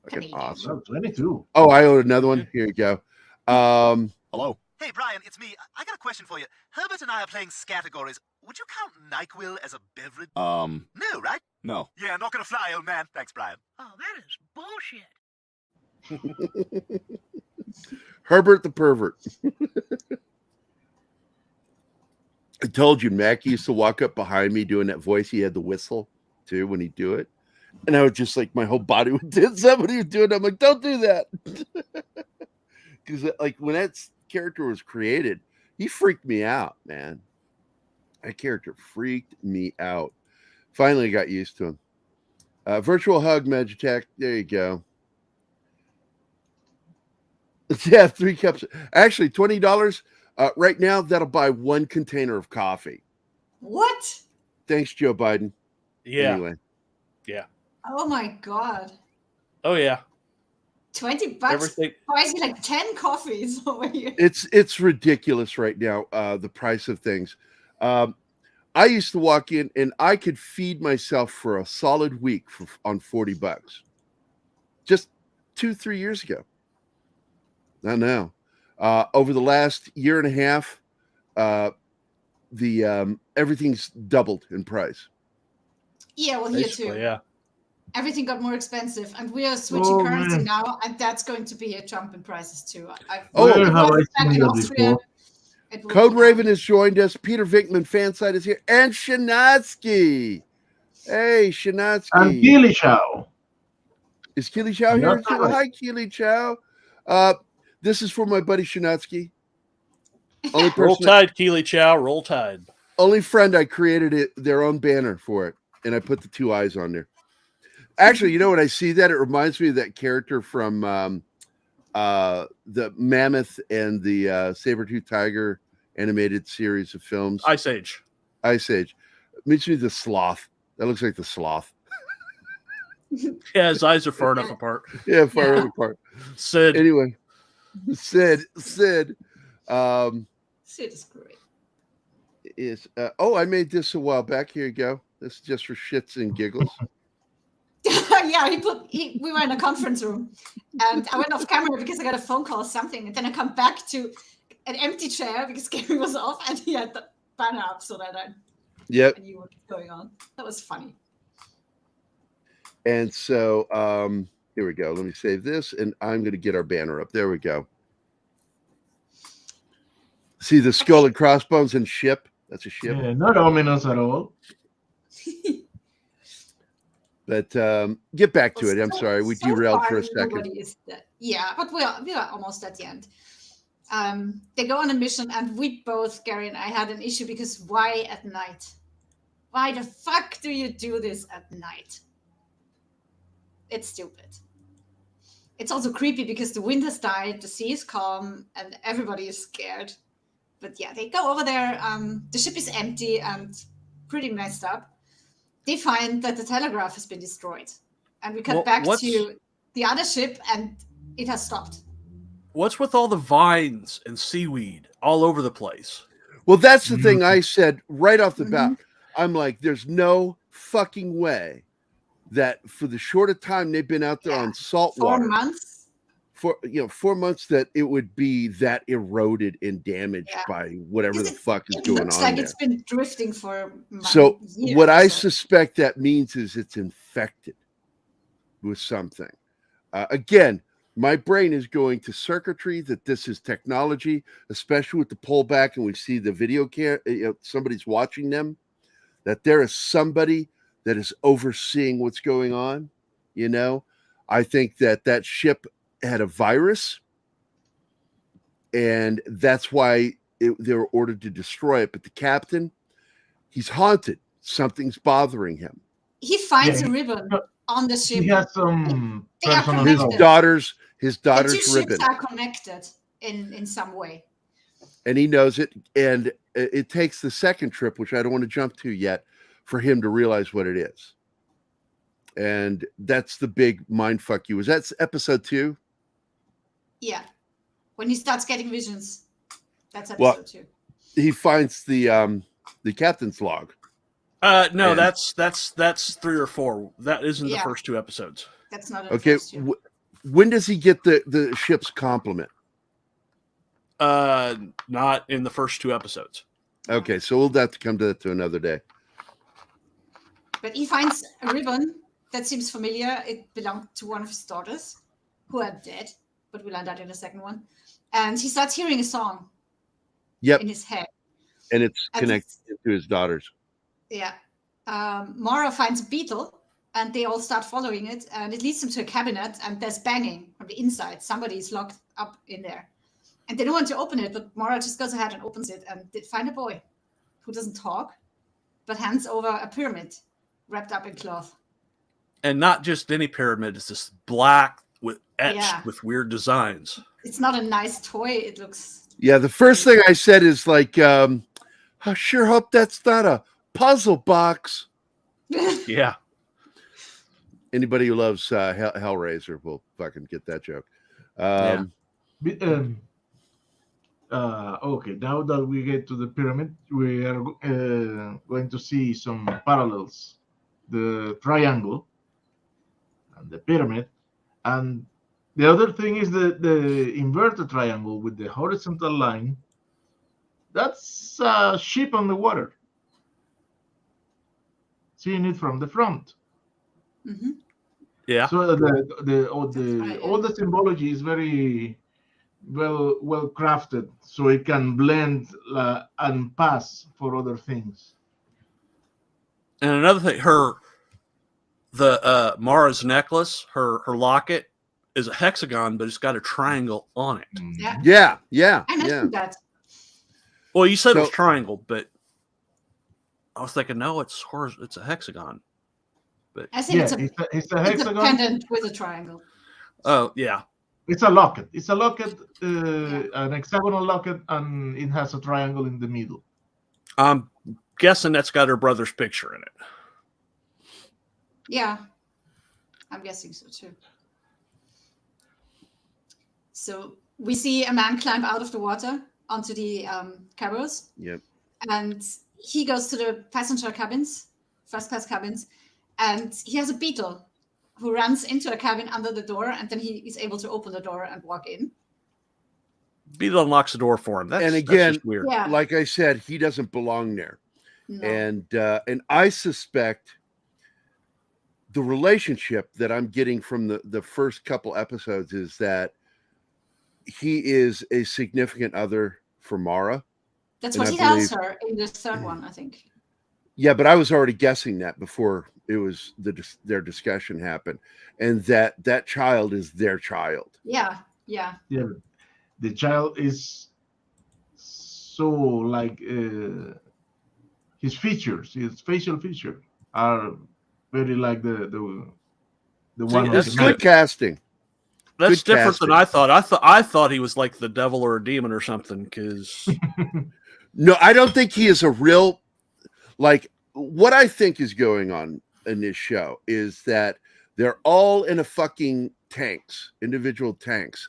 Fucking awesome. 22. Oh, I owe another one. Here you go. Hello. Hey, Brian, it's me. I got a question for you. Herbert and I are playing Scattergories. Would you count NyQuil as a beverage? No, right? No. Yeah, not gonna fly, old man. Thanks, Brian. Oh, that is bullshit. Herbert the pervert. I told you, Mac used to walk up behind me doing that voice. He had the whistle too when he'd do it. And I would just like, my whole body would tense up when he was doing it. I'm like, don't do that. Because like when that character was created, he freaked me out, man. That character freaked me out. Finally got used to him. Virtual hug, Magitech. There you go. Yeah, 3 cups. Actually, $20. Right now, that'll buy 1 container of coffee. What? Thanks, Joe Biden. Yeah. Anyway. Yeah. Oh my God. Oh yeah. $20 Everything. buys you like 10 coffees over here. It's ridiculous right now, the price of things. I used to walk in and I could feed myself for a solid week on $40. Just 2-3 years ago. Not now. Over the last year and a half, everything's doubled in price. Yeah, well, here Basically, too. yeah. Everything got more expensive, and we are switching Oh, currency man. now, and that's going to be a jump in prices too. Where it have was I back seen in that Austria. before? It will Code be now. Raven has joined us. Peter Vinkman fan site is here, and Shanatsky. Hey, And Shanatsky. Keely Chow. Is Keely Chow Yeah, here too? sorry. Hi, Keely Chow. This is for my buddy Shanatsky. Only Roll person, Tide, Keely Chow. Roll Tide. only friend I created their own banner for it, and I put the 2 eyes on there. Actually, you know, when I see that, it reminds me of that character from the Mammoth and the Saber-Tooth Tiger animated series of films. Ice Age. Ice Age. It makes me the sloth. That looks like the sloth. Yeah, his eyes are far enough apart. Yeah, far apart. Sid. Anyway, Sid. Sid is great. Is I made this a while back. Here you go. This is just for shits and giggles. Yeah, we were in a conference room, and I went off camera because I got a phone call or something, and then I come back to an empty chair because Gerry was off, and he had the banner up so that I knew what was going on. That was funny. And so here we go. Let me save this, and I'm going to get our banner up. There we go. See the skull and crossbones and ship? That's a ship. Yeah, not ominous at all. But get back to it. I'm sorry. We derailed for a second. Nobody is dead. Yeah, but we are almost at the end. They go on a mission, and we both, Gerry and I, had an issue because why at night? Why the fuck do you do this at night? It's stupid. It's also creepy because the wind has died, the sea is calm, and everybody is scared. But yeah, they go over there. The ship is empty and pretty messed up. They find that the telegraph has been destroyed. And we cut back to the other ship, and it has stopped. What's with all the vines and seaweed all over the place? Well, that's the thing I said right off the bat. I'm like, there's no fucking way that for the short time they've been out there on salt 4 water, months. 4 months, that it would be that eroded and damaged by whatever the fuck is going on. It looks like there. it's been drifting for months. So what I suspect that means is it's infected with something. Again, my brain is going to circuitry that this is technology, especially with the pullback, and we see the video somebody's watching them, that there is somebody that is overseeing what's going on. You know, I think that ship had a virus, and that's why they were ordered to destroy it. But the captain, he's haunted. Something's bothering him. He finds a ribbon on the ship. He has some his daughter's the two ribbon. ships are connected in some way. And he knows it. And it takes the second trip, which I don't want to jump to yet, for him to realize what it is. And that's the big mindfuck you. Was that episode 2? Yeah. When he starts getting visions. That's episode 2. He finds the captain's log. No, that's 3 or 4. That isn't the first 2 episodes. That's not okay. When does he get the ship's complement? Not in the first 2 episodes. Okay, so we'll have to come to that to another day. But he finds a ribbon that seems familiar. It belonged to one of his daughters, who are dead, but we'll learn that in the second one. And he starts hearing a song. In his head. And it's connected to his daughters. Yeah. Mara finds a beetle, and they all start following it, and it leads them to a cabinet, and there's banging from the inside. Somebody is locked up in there. And they don't want to open it, but Mara just goes ahead and opens it, and they find a boy who doesn't talk, but hands over a pyramid wrapped up in cloth. And not just any pyramid, it's this black with etched with weird designs. It's not a nice toy. It looks... Yeah, the first thing I said is like, I sure hope that's not a puzzle box. Yeah. Anybody who loves Hellraiser will fucking get that joke. Okay, now that we get to the pyramid, we are going to see some parallels. The triangle and the pyramid, and The other thing is the inverted triangle with the horizontal line. That's a ship on the water. Seeing it from the front. Mm-hmm. Yeah. So all the symbology is very well crafted, so it can blend and pass for other things. And another thing, Mara's necklace, her locket is a hexagon, but it's got a triangle on it. Yeah. Yeah. I mentioned that. Well, you said it was triangle, but I was thinking, no, it's a hexagon. But I think it's a hexagon. It's a pendant with a triangle. Oh yeah. It's a locket. It's a locket, an hexagonal locket, and it has a triangle in the middle. I'm guessing that's got her brother's picture in it. Yeah, I'm guessing so too. So we see a man climb out of the water onto the cabos. Yep. And he goes to the passenger cabins, first class cabins, and he has a beetle who runs into a cabin under the door, and then he is able to open the door and walk in. Beetle unlocks the door for him. And again, that's weird. Yeah. Like I said, he doesn't belong there. No. And I suspect the relationship that I'm getting from the first couple episodes is that he is a significant other for Mara. That's what he tells her in the third one, I think. Yeah, but I was already guessing that before it was their discussion happened, and that child is their child. Yeah. The child is so like his facial features are very like the one. That's good casting. That's good different casting. Than I thought. I thought he was like the devil or a demon or something. Because no, I don't think he is a real. Like what I think is going on in this show is that they're all in a fucking individual tanks,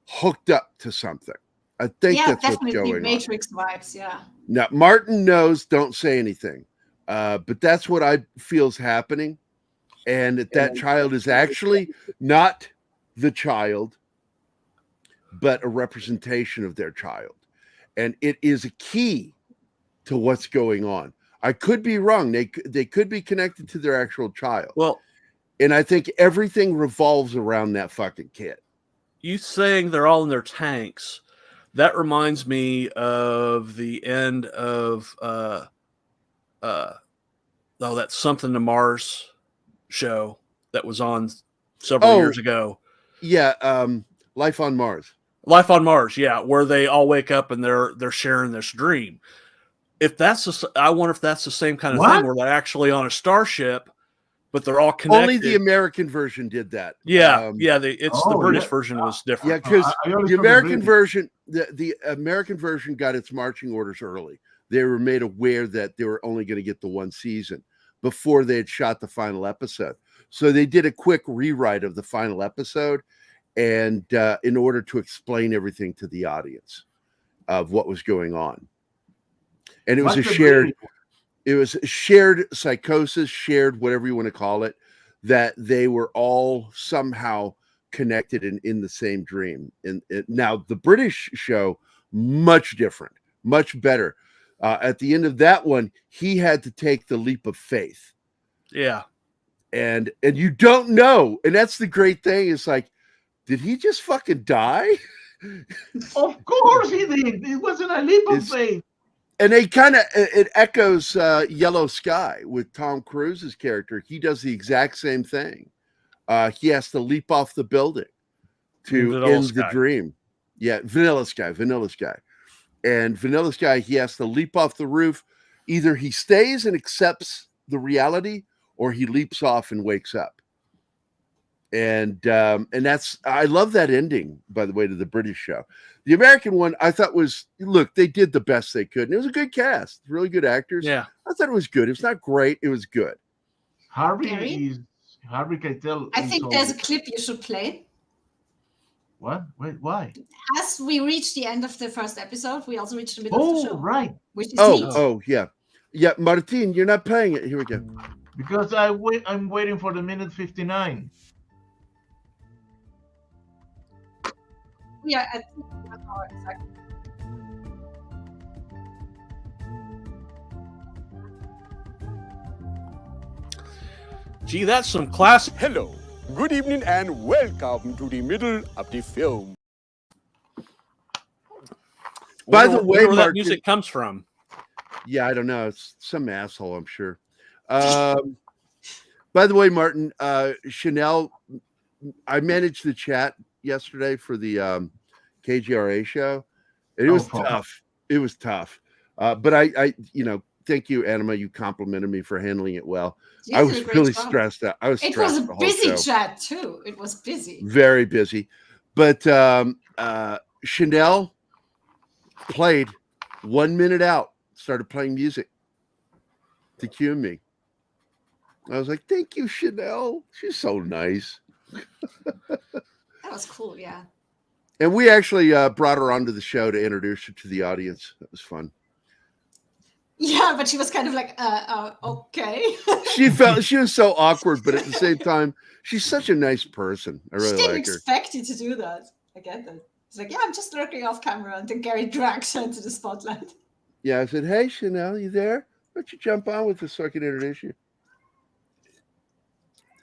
hooked up to something. I think that's what's going on. Matrix vibes, yeah. Now Martin knows, don't say anything, but that's what I feel is happening, and that child is actually not the child, but a representation of their child, and it is a key to what's going on. I could be wrong. They could be connected to their actual child. Well, and I think everything revolves around that fucking kid. You saying they're all in their tanks, that reminds me of the end of that Something to Mars show that was on several years ago. Yeah, Life on Mars. Life on Mars, yeah, where they all wake up and they're sharing this dream. If that's I wonder if that's the same kind of thing where they're actually on a starship, but they're all connected. Only the American version did that. Yeah, the British version was different. Yeah, because the American version, the American version got its marching orders early. They were made aware that they were only going to get the one season before they had shot the final episode. So they did a quick rewrite of the final episode, and in order to explain everything to the audience of what was going on. And it was it was shared psychosis, shared whatever you want to call it, that they were all somehow connected in the same dream. And now the British show, much different, much better. At the end of that one, he had to take the leap of faith. Yeah. And you don't know. And that's the great thing. It's like, did he just fucking die? Of course he did. It wasn't a leap of faith. And it echoes Yellow Sky with Tom Cruise's character. He does the exact same thing. He has to leap off the building to end the dream. Yeah, Vanilla Sky. And Vanilla Sky, he has to leap off the roof. Either he stays and accepts the reality, or he leaps off and wakes up. And I love that ending, by the way, to the British show. The American one I thought they did the best they could. And it was a good cast, really good actors. Yeah. I thought it was good. It's not great. It was good. Harvey Keitel. I think there's a clip you should play. What? Wait, why? As we reach the end of the first episode, we also reach the middle of the show. Right. Which is neat. Yeah. Yeah, Martin, you're not playing it. Here we go. Because I'm waiting for the minute 59. Yeah, at 1 hour exactly. Gee, that's some classic. Hello, good evening, and welcome to the middle of the film. By the way, where that Mark, music comes from. Yeah, I don't know. It's some asshole, I'm sure. By the way, Martin, Chanel, I managed the chat yesterday for the KGRA show. And it was tough. It was tough. But I, thank you, Anima. You complimented me for handling it well. I was really stressed out. I was stressed. It was a busy chat too. It was busy. Very busy. But Chanel played 1 minute out, started playing music to cue me. I was like, thank you, Chanel. She's so nice. That was cool, yeah. And we actually brought her onto the show to introduce her to the audience. That was fun. Yeah, but she was kind of like, okay. She was so awkward, but at the same time, she's such a nice person. I really like her. She didn't expect you to do that. I get that. It's like, yeah, I'm just lurking off camera, and then Gerry drags her into the spotlight. Yeah, I said, hey, Chanel, you there? Why don't you jump on with us so I can introduce you?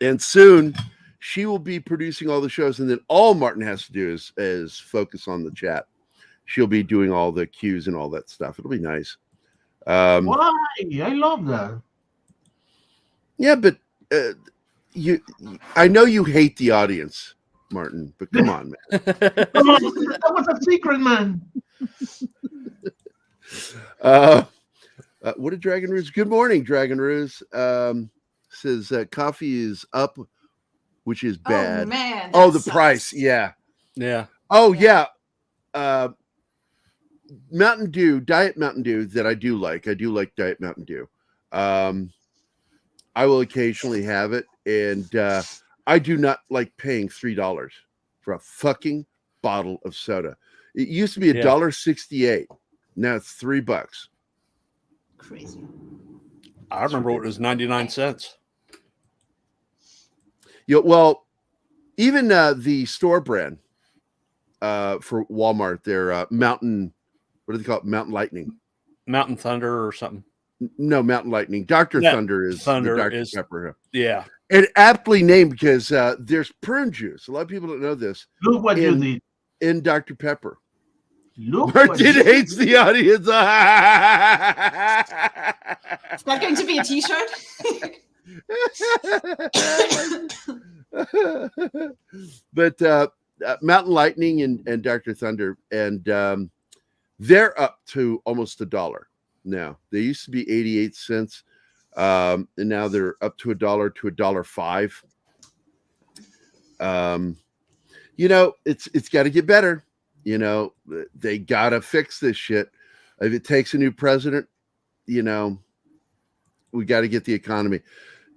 And soon, she will be producing all the shows, and then all Martin has to do is focus on the chat. She'll be doing all the cues and all that stuff. It'll be nice. Why? I love that. Yeah, but I know you hate the audience, Martin, but come on, man. Come on, that was a secret, man. What did Dragon Ruse? Good morning, Dragon Ruse. Says coffee is up, which is bad. Oh man! The sucks. Price, yeah. Oh yeah. Mountain Dew, Diet Mountain Dew that I do like. I do like Diet Mountain Dew. I will occasionally have it, and I do not like paying $3 for a fucking bottle of soda. It used to be $1.68. Now it's $3. Crazy. I remember it was 99 cents. Yeah, well, even the store brand for Walmart, they're Mountain. What do they call it? Mountain Lightning. Mountain Thunder or something. No, Mountain Lightning. Dr. Thunder is Dr. Pepper. Yeah. And aptly named because there's prune juice. A lot of people don't know this. Look what you did. In Dr. Pepper. Look Martin hates the audience. Is that going to be a t-shirt? But Mountain Lightning and Dr. Thunder, and they're up to almost $1 now. They used to be 88 cents, and now they're up to $1 to $1.05. It's got to get better. They got to fix this shit. If it takes a new president, we got to get the economy.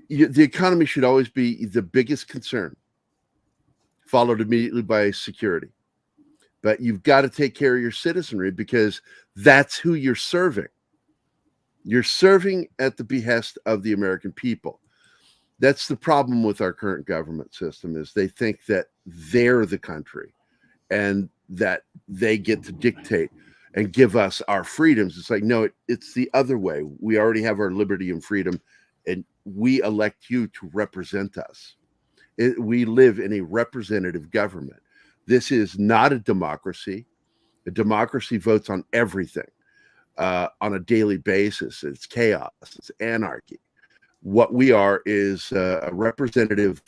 The economy should always be the biggest concern, followed immediately by security. But you've got to take care of your citizenry because that's who you're serving. You're serving at the behest of the American people. That's the problem with our current government system is they think that they're the country and that they get to dictate and give us our freedoms. It's like, no, it's the other way. We already have our liberty and freedom, and we elect you to represent us. We live in a representative government. This is not a democracy. A democracy votes on everything on a daily basis. It's chaos. It's anarchy. What we are is a representative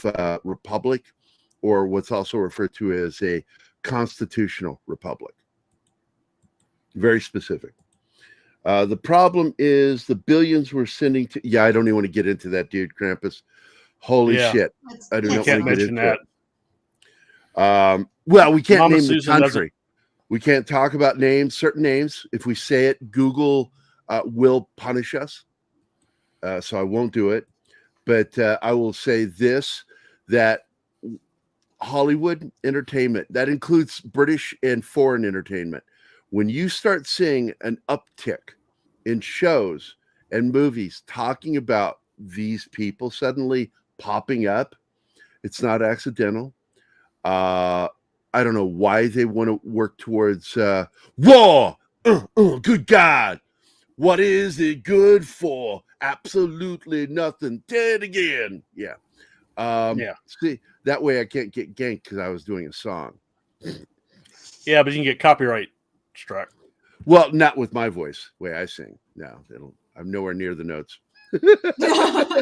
republic, or what's also referred to as a constitutional republic. Very specific. The problem is the billions we're sending to. Yeah, I don't even want to get into that, dude. Krampus. Holy shit! I do not want to get into that. Well, we can't Mama name Susan the country. We can't talk about names, certain names. If we say it, Google will punish us. So I won't do it. But I will say this, that Hollywood entertainment, that includes British and foreign entertainment. When you start seeing an uptick in shows and movies talking about these people suddenly popping up, it's not accidental. I don't know why they want to work towards war. Good God. What is it good for? Absolutely nothing. Dead again. Yeah. See, that way I can't get ganked because I was doing a song. Yeah, but you can get copyright struck. Well, not with my voice, the way I sing. No, I'm nowhere near the notes. Oh,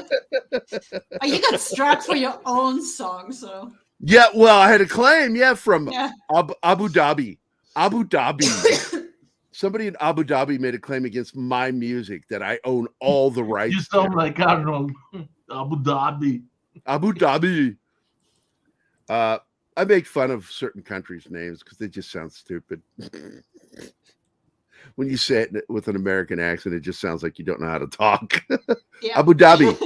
you got struck for your own song, so. Yeah, well, I had a claim, from Abu Dhabi. Abu Dhabi. Somebody in Abu Dhabi made a claim against my music that I own all the rights. You sound like Arnold. Abu Dhabi. Abu Dhabi. I make fun of certain countries' names because they just sound stupid. When you say it with an American accent, it just sounds like you don't know how to talk. Yeah. Abu Dhabi.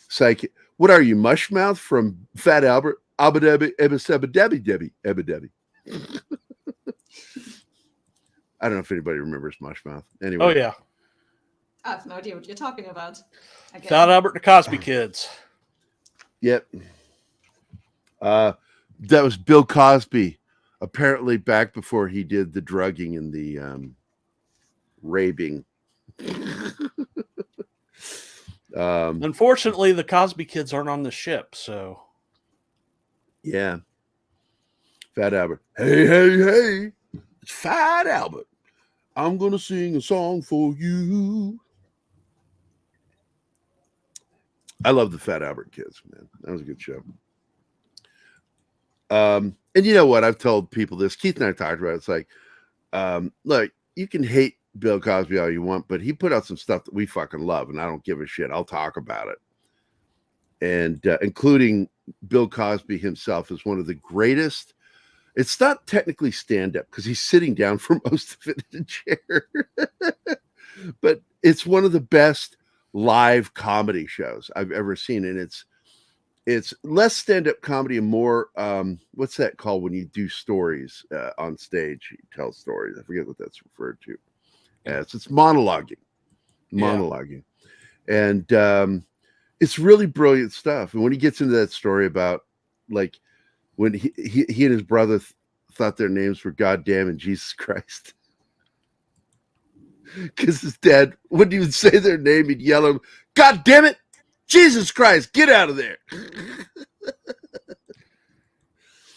It's like, what are you, Mushmouth from Fat Albert? Abu Dhabi, Abu Dhabi. I don't know if anybody remembers Mushmouth. Anyway. Oh, yeah. I have no idea what you're talking about. Okay. Fat Albert, the Cosby Kids. Yep. That was Bill Cosby, apparently back before he did the drugging and the raping. Unfortunately, the Cosby Kids aren't on the ship, so. Yeah. Fat Albert. Hey. It's Fat Albert. I'm going to sing a song for you. I love the Fat Albert Kids, man. That was a good show. And you know what? I've told people this. Keith and I talked about it. It's like, look, you can hate Bill Cosby all you want, but he put out some stuff that we fucking love, and I don't give a shit. I'll talk about it. And including Bill Cosby himself is one of the greatest. It's not technically stand-up because he's sitting down for most of it in a chair. But it's one of the best live comedy shows I've ever seen. And it's less stand-up comedy and more, what's that called when you do stories on stage? You tell stories. I forget what that's referred to. It's monologuing. And it's really brilliant stuff. And when he gets into that story about, like, when he and his brother thought their names were Goddamn and Jesus Christ. Because his dad wouldn't even say their name. He'd yell at him, God damn it, Jesus Christ, get out of there.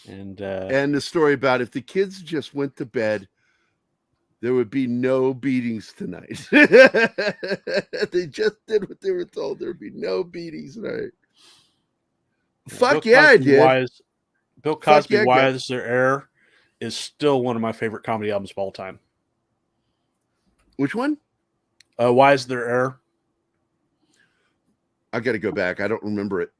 And the story about if the kids just went to bed, there would be no beatings tonight. They just did what they were told. There would be no beatings tonight. Fuck yeah, I did. Bill Cosby, Why Is There Air is still one of my favorite comedy albums of all time. Which one? Why Is There Air? I got to go back. I don't remember it.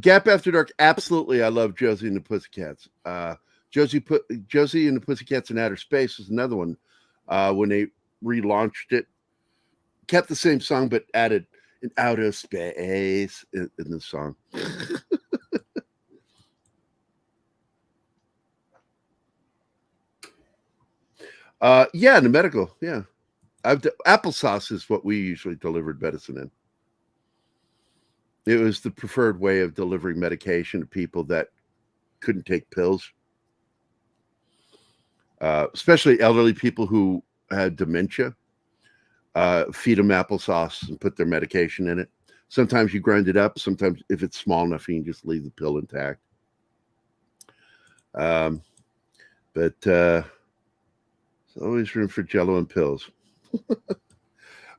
Gap After Dark. Absolutely. I love Josie and the Pussycats. Josie and the Pussycats in Outer Space is another one. When they relaunched it, kept the same song, but added in outer space in the song. Yeah, in the medical. Yeah. Applesauce is what we usually delivered medicine in. It was the preferred way of delivering medication to people that couldn't take pills. Especially elderly people who had dementia. Feed them applesauce and put their medication in it. Sometimes you grind it up. Sometimes, if it's small enough, you can just leave the pill intact. But there's always room for Jell-O and pills.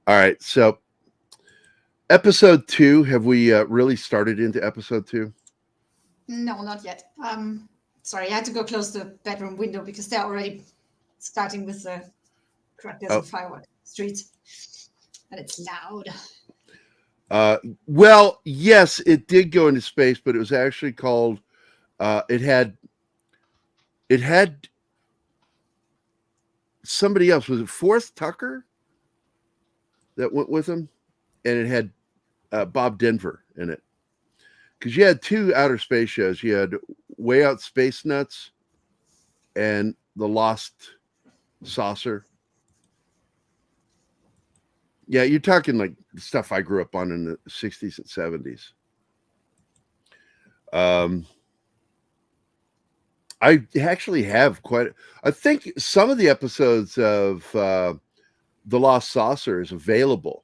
All right, so episode 2. Have we really started into episode 2? No, not yet. Sorry, I had to go close the bedroom window because they're already starting with the crackers and firework street, and it's loud. Well, yes, it did go into space, but it was actually called. It had somebody else. Was it Forrest Tucker that went with him? And it had Bob Denver in it. Because you had 2 outer space shows. You had Way Out Space Nuts and The Lost Saucer. Yeah, you're talking like stuff I grew up on in the 60s and 70s. I actually have I think some of the episodes of The Lost Saucer is available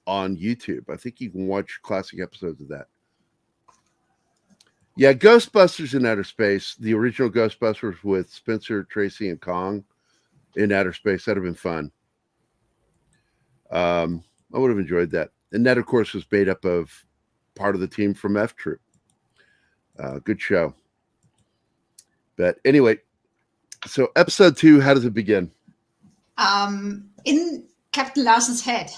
on YouTube. I think you can watch classic episodes of that. Yeah, Ghostbusters in Outer Space, the original Ghostbusters with Spencer, Tracy, and Kong in outer space. That'd have been fun. I would have enjoyed that. And that, of course, was made up of part of the team from F Troop. Good show. But anyway, so episode 2, how does it begin? In Captain Larson's head,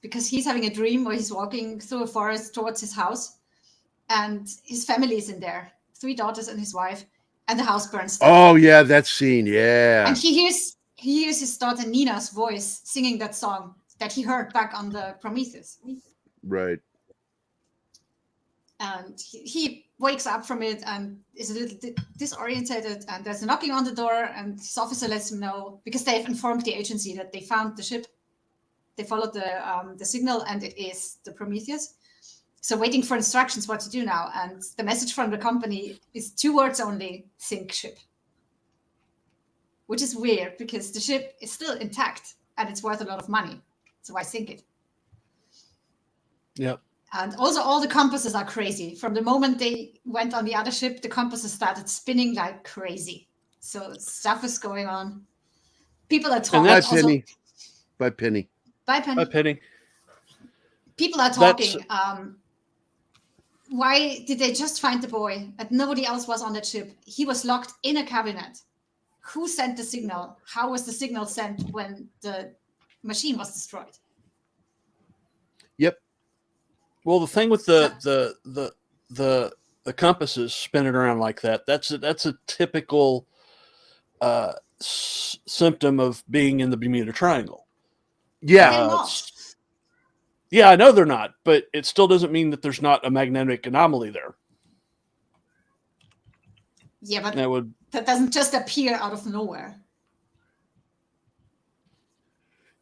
because he's having a dream where he's walking through a forest towards his house, and his family is in there, 3 daughters and his wife, and the house burns down. Oh yeah, that scene, yeah. And he hears his daughter Nina's voice singing that song that he heard back on the Prometheus. Right. And he wakes up from it and is a little disorientated, and there's a knocking on the door, and his officer lets him know, because they've informed the agency that they found the ship. They followed the signal, and it is the Prometheus. So waiting for instructions what to do now. And the message from the company is 2 words only: sink ship. Which is weird, because the ship is still intact and it's worth a lot of money. So why sink it? Yep. And also all the compasses are crazy. From the moment they went on the other ship, the compasses started spinning like crazy. So stuff is going on. People are talking. And Penny. By Penny. By Penny. By Penny. People are talking. Why did they just find the boy and nobody else was on that ship? He was locked in a cabinet. Who sent the signal? How was the signal sent when the machine was destroyed? Yep. Well, the thing with the compasses spinning around like that, that's a typical symptom of being in the Bermuda Triangle. Yeah. Yeah, I know they're not, but it still doesn't mean that there's not a magnetic anomaly there. Yeah, but that doesn't just appear out of nowhere.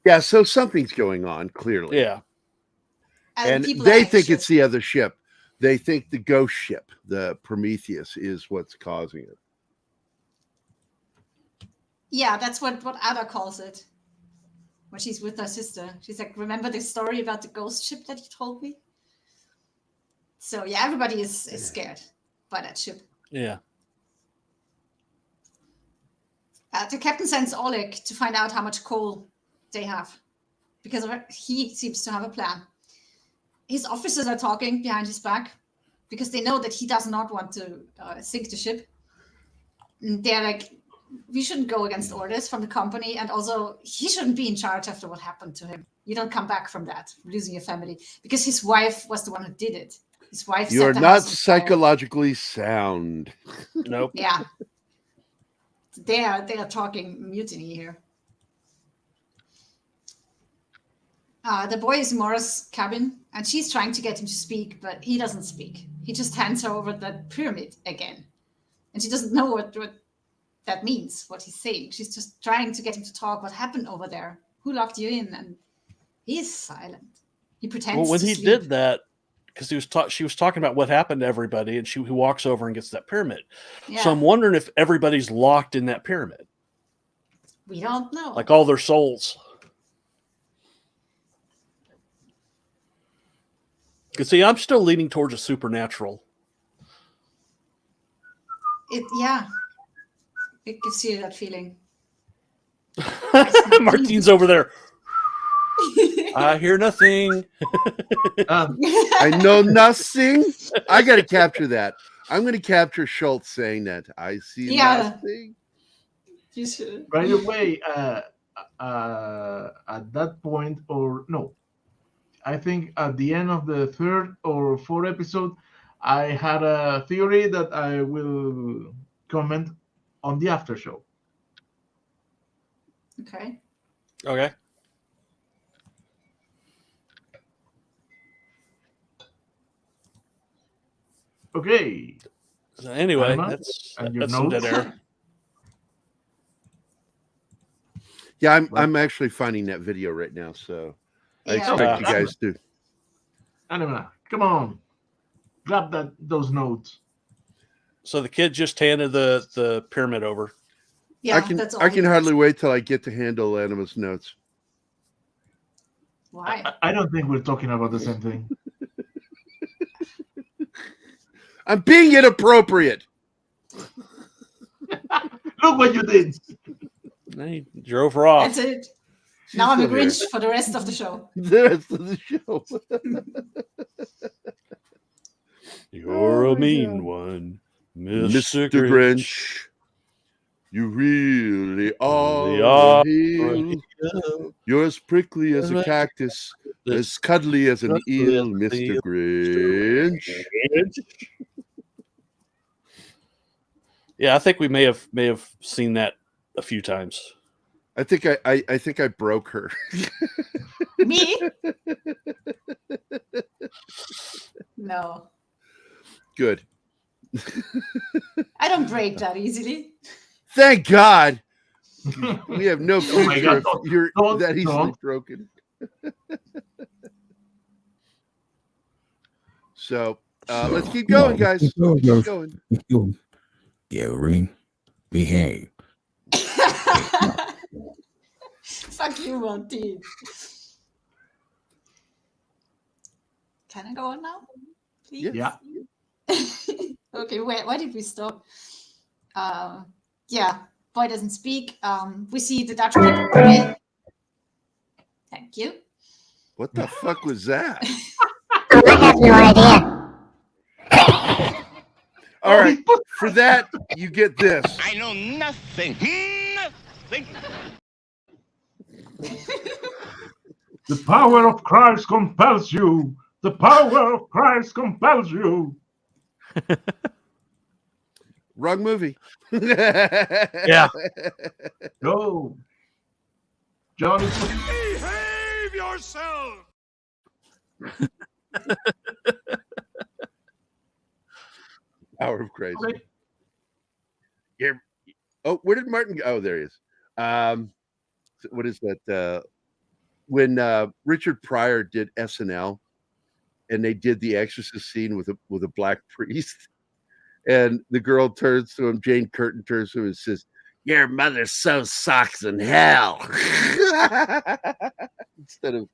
Yeah, so something's going on, clearly. Yeah. And they think it's the other ship. They think the ghost ship, the Prometheus, is what's causing it. Yeah, that's what Ada calls it. When she's with her sister. She's like, remember the story about the ghost ship that you told me? So yeah, everybody is scared by that ship. Yeah. The captain sends Oleg to find out how much coal they have, because he seems to have a plan. His officers are talking behind his back because they know that he does not want to sink the ship. And they're like, we shouldn't go against orders from the company, and also he shouldn't be in charge after what happened to him. You don't come back from that, losing your family, because his wife was the one who did it. His wife. You are not psychologically sound. Nope. Yeah. They are talking mutiny here. The boy is in Mora's cabin, and she's trying to get him to speak, but he doesn't speak. He just hands her over that pyramid again. And she doesn't know what that means, what he's saying. She's just trying to get him to talk. What happened over there? Who locked you in? And he's silent. He pretends. Well, when to he sleep. did that, because she was talking about what happened to everybody, and he walks over and gets that pyramid. Yeah. So I'm wondering if everybody's locked in that pyramid. We don't know. Like all their souls. Because see, I'm still leaning towards a supernatural. Yeah. It gives you that feeling. Martine's over there. I hear nothing. I know nothing. I got to capture that. I'm going to capture Schultz saying that. I see nothing. You should. Right away, at that point, or no, I think at the end of the 3rd or 4th episode, I had a theory that I will comment on the after show. Okay. Okay. Okay. So anyway, Anima, that's your some dead notes? air. Yeah, I'm actually finding that video right now, so I expect you guys to. Anima, come on, grab those notes. So the kid just handed the pyramid over. Yeah, that's all. I can hardly wait till I get to handle Anima's notes. Why? I don't think we're talking about the same thing. I'm being inappropriate. Look what you did. He drove her off. That's it. Now I'm a Grinch for the rest of the show. The rest of the show. You're a mean one, Mr. Grinch. You really are. You're as prickly as a cactus, as cuddly as an eel, Mr. Grinch. Yeah, I think we may have seen that a few times. I think I broke her. Me? No. Good. I don't break that easily. Thank God. We have no future if you're that easily broken. So let's keep going, guys. Keep going. Gerry, behave. Fuck you, Monty. Can I go on now? Please? Yeah. Okay, where did we stop? Yeah, boy doesn't speak. We see the Dutch people pray. Thank you. What the fuck was that? I have no idea. All right, for that, you get this. I know nothing. Nothing. The power of Christ compels you. The power of Christ compels you. Wrong movie. Yeah. Go. John. Behave yourself. Hour of Crazy. Okay. Yeah. Oh, where did Martin go? Oh, there he is. What is that? When Richard Pryor did SNL, and they did the Exorcist scene with a black priest, and the girl turns to him, Jane Curtin turns to him and says, "Your mother sews socks in hell," instead of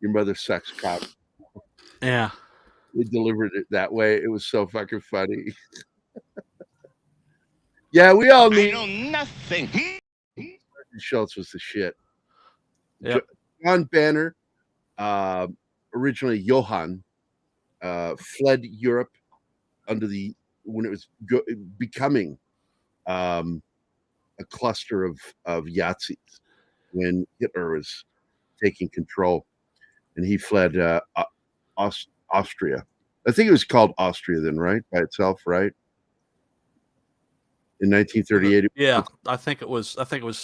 "Your mother sucks cock." Yeah. They delivered it that way. It was so fucking funny. Yeah, we all need. I know nothing. Schultz was the shit. Yep. John Banner, originally Johann, fled Europe when it was becoming a cluster of Yazidis when Hitler was taking control, and he fled Austria. I think it was called Austria then, right? By itself, right? In 1938. Yeah, I think it was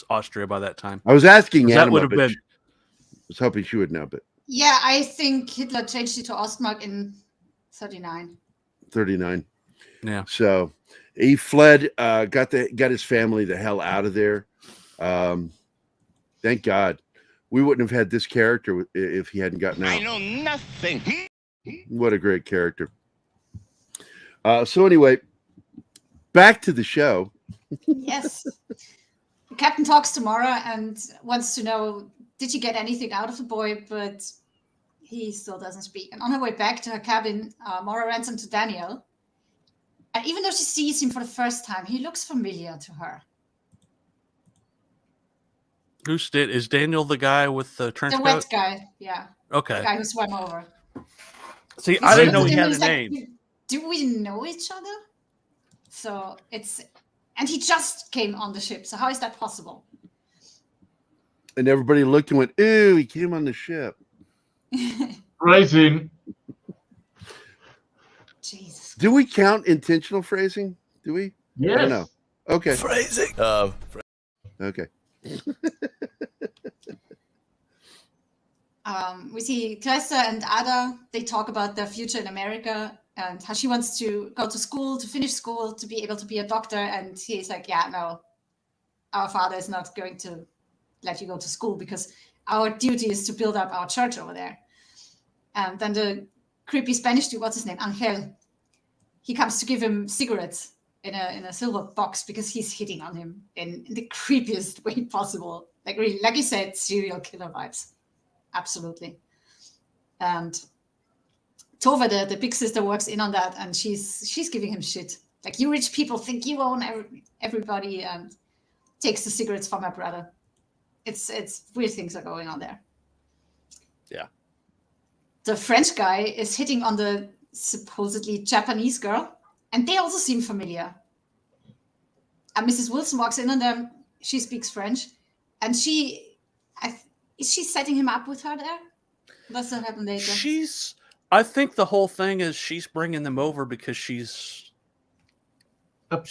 Austria by that time. I was asking Anima, that would have been. I was hoping she would know, but Yeah, I think Hitler changed it to Ostmark in 39. 39. Yeah. So he fled, got his family the hell out of there. Thank God. We wouldn't have had this character if he hadn't gotten out. I know nothing. What a great character. So anyway, back to the show. Yes. The captain talks to Mara and wants to know, did she get anything out of the boy? But he still doesn't speak. And on her way back to her cabin, Mara runs into Daniel. And even though she sees him for the first time, he looks familiar to her. Is Daniel the guy with the trench coat? The wet guy, yeah. Okay. The guy who swam over. See, I didn't know he had a Like, name. do we know each other? So and he just came on the ship. So how is that possible? And everybody looked and went, "Ew, he came on the ship." Phrasing. Jesus. Do we count intentional phrasing? Do we? Yes. I don't know. Okay. Phrasing. Okay. We see Clester and Ada. They talk about their future in America and how she wants to go to school, to finish school, to be able to be a doctor. And he's like, yeah, no, our father is not going to let you go to school because our duty is to build up our church over there. And then the creepy Spanish dude, what's his name? Angel. He comes to give him cigarettes in a silver box because he's hitting on him in the creepiest way possible. Like really, like you said, serial killer vibes. Absolutely. And Tove, the big sister, works in on that, and she's giving him shit. Like, you rich people think you own everybody, and takes the cigarettes from my brother. It's weird things are going on there. Yeah. The French guy is hitting on the supposedly Japanese girl, and they also seem familiar. And Mrs. Wilson walks in on them. She speaks French, and is she setting him up with her there? What's that happen later? I think the whole thing is she's bringing them over because she's a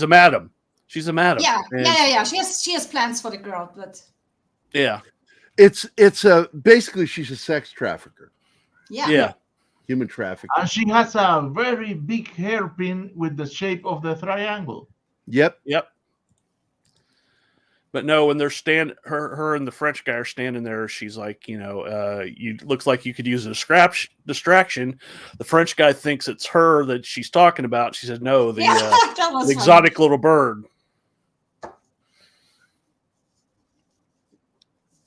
madam. She's a madam. Yeah. She has plans for the girl, but yeah, it's basically she's a sex trafficker. Yeah. Human trafficking. And she has a very big hairpin with the shape of the triangle. Yep. But no, when they're her and the French guy are standing there, she's like, you looks like you could use a distraction. The French guy thinks it's her that she's talking about. She said, no, the exotic little bird.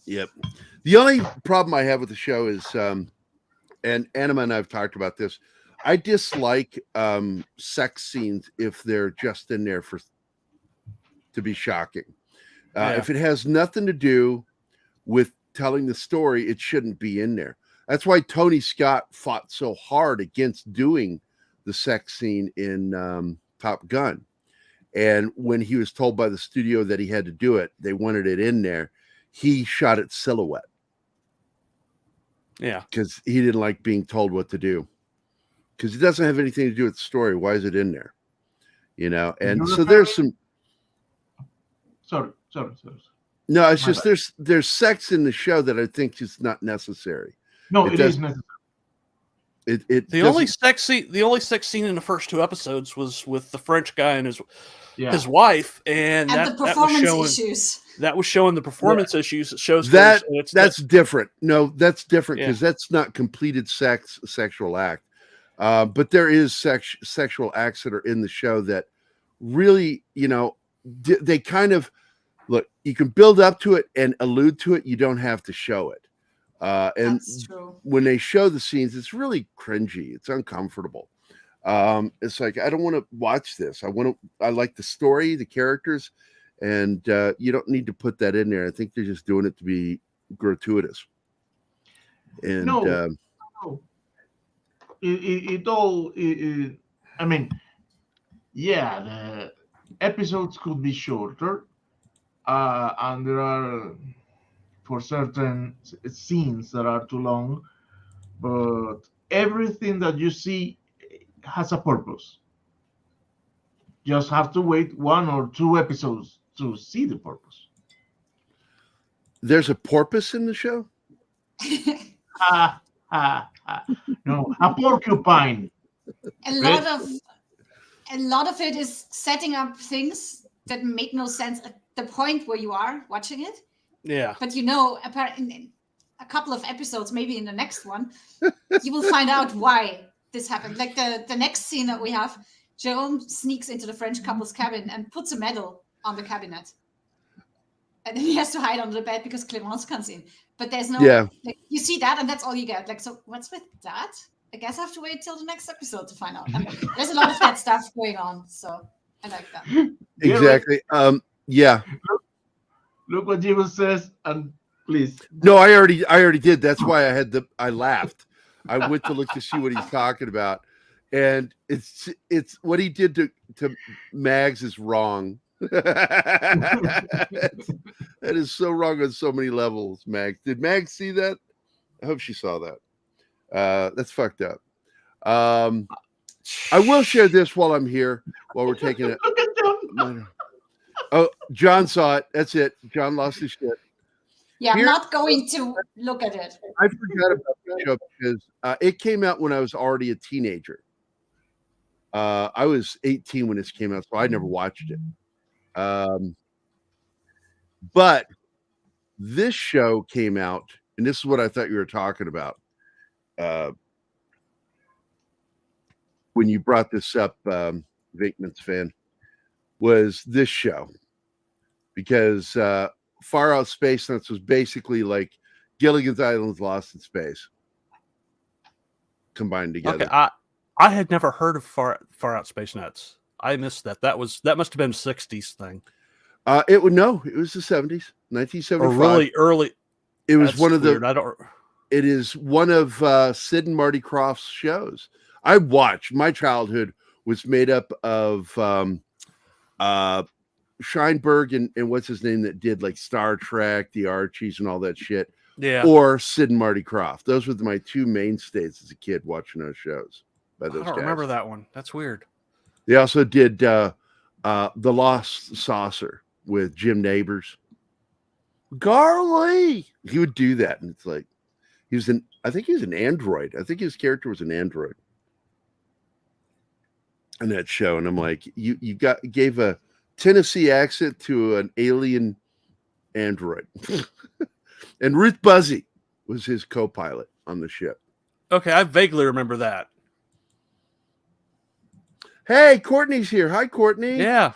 Yep. The only problem I have with the show is, and Anima and I have talked about this, I dislike sex scenes if they're just in there to be shocking. If it has nothing to do with telling the story, it shouldn't be in there. That's why Tony Scott fought so hard against doing the sex scene in Top Gun. And when he was told by the studio that he had to do it, they wanted it in there. He shot it silhouette. Yeah. Because he didn't like being told what to do. Because it doesn't have anything to do with the story. Why is it in there? And so there's some... Sorry. No, it's just there's sex in the show that I think is not necessary. No, it is necessary. The only sex scene in the first 2 episodes was with the French guy and his wife, and the performance issues. That was showing the performance issues. It shows that's different. No, that's different because that's not completed sexual act. But there is sexual acts that are in the show that really, they kind of look. You can build up to it and allude to it. You don't have to show it. And when they show the scenes, it's really cringy. It's uncomfortable. It's like, I don't want to watch this. I like the story, the characters, and you don't need to put that in there. I think they're just doing it to be gratuitous. And no. It all. I mean, the episodes could be shorter, and there are, for certain scenes that are too long, but everything that you see has a purpose. Just have to wait 1 or 2 episodes to see the purpose. There's a porpoise in the show? No, a porcupine. A lot of it is setting up things that make no sense at the point where you are watching it. Yeah. But apparently in a couple of episodes, maybe in the next one, you will find out why this happened. Like the next scene that we have, Jerome sneaks into the French couple's cabin and puts a medal on the cabinet. And then he has to hide under the bed because Clemence comes in. But there's no, like, you see that and that's all you get. Like, so what's with that? I guess I have to wait till the next episode to find out. And there's a lot of that stuff going on. So I like that. Exactly. Yeah. Look what Jim says, and please. No, I already did. That's why I laughed. I went to look to see what he's talking about. And it's what he did to Mags is wrong. That is so wrong on so many levels, Mags. Did Mags see that? I hope she saw that. That's fucked up. I will share this while I'm here, while we're taking it. Oh, John saw it. That's it. John lost his shit. Yeah, I'm not going to look at it. I forgot about the show because it came out when I was already a teenager. I was 18 when this came out, so I never watched it. But this show came out, and this is what I thought you were talking about when you brought this up, Vinkman's fan, was this show. Because Far Out Space Nuts was basically like Gilligan's Island's Lost in Space combined together. Okay, I had never heard of Far Out Space Nuts. I missed that. That must have been a 60s thing. It was the 70s, 1975. Or really early. It was one of weird. It is one of Sid and Marty Krofft's shows. I watched. My childhood was made up of Scheinberg and what's his name that did like Star Trek, the Archies, and all that shit. Yeah. Or Sid and Marty Krofft. Those were my two mainstays as a kid watching those shows. By those I don't guys. remember that one. That's weird. They also did The Lost Saucer with Jim Neighbors. Garly. He would do that, and it's like I think he was an android. I think his character was an android in that show. And I'm like, you gave a Tennessee accent to an alien android. And Ruth Buzzy was his co-pilot on the ship. Okay, I vaguely remember that. Hey, Courtney's here. Hi, Courtney. Yeah.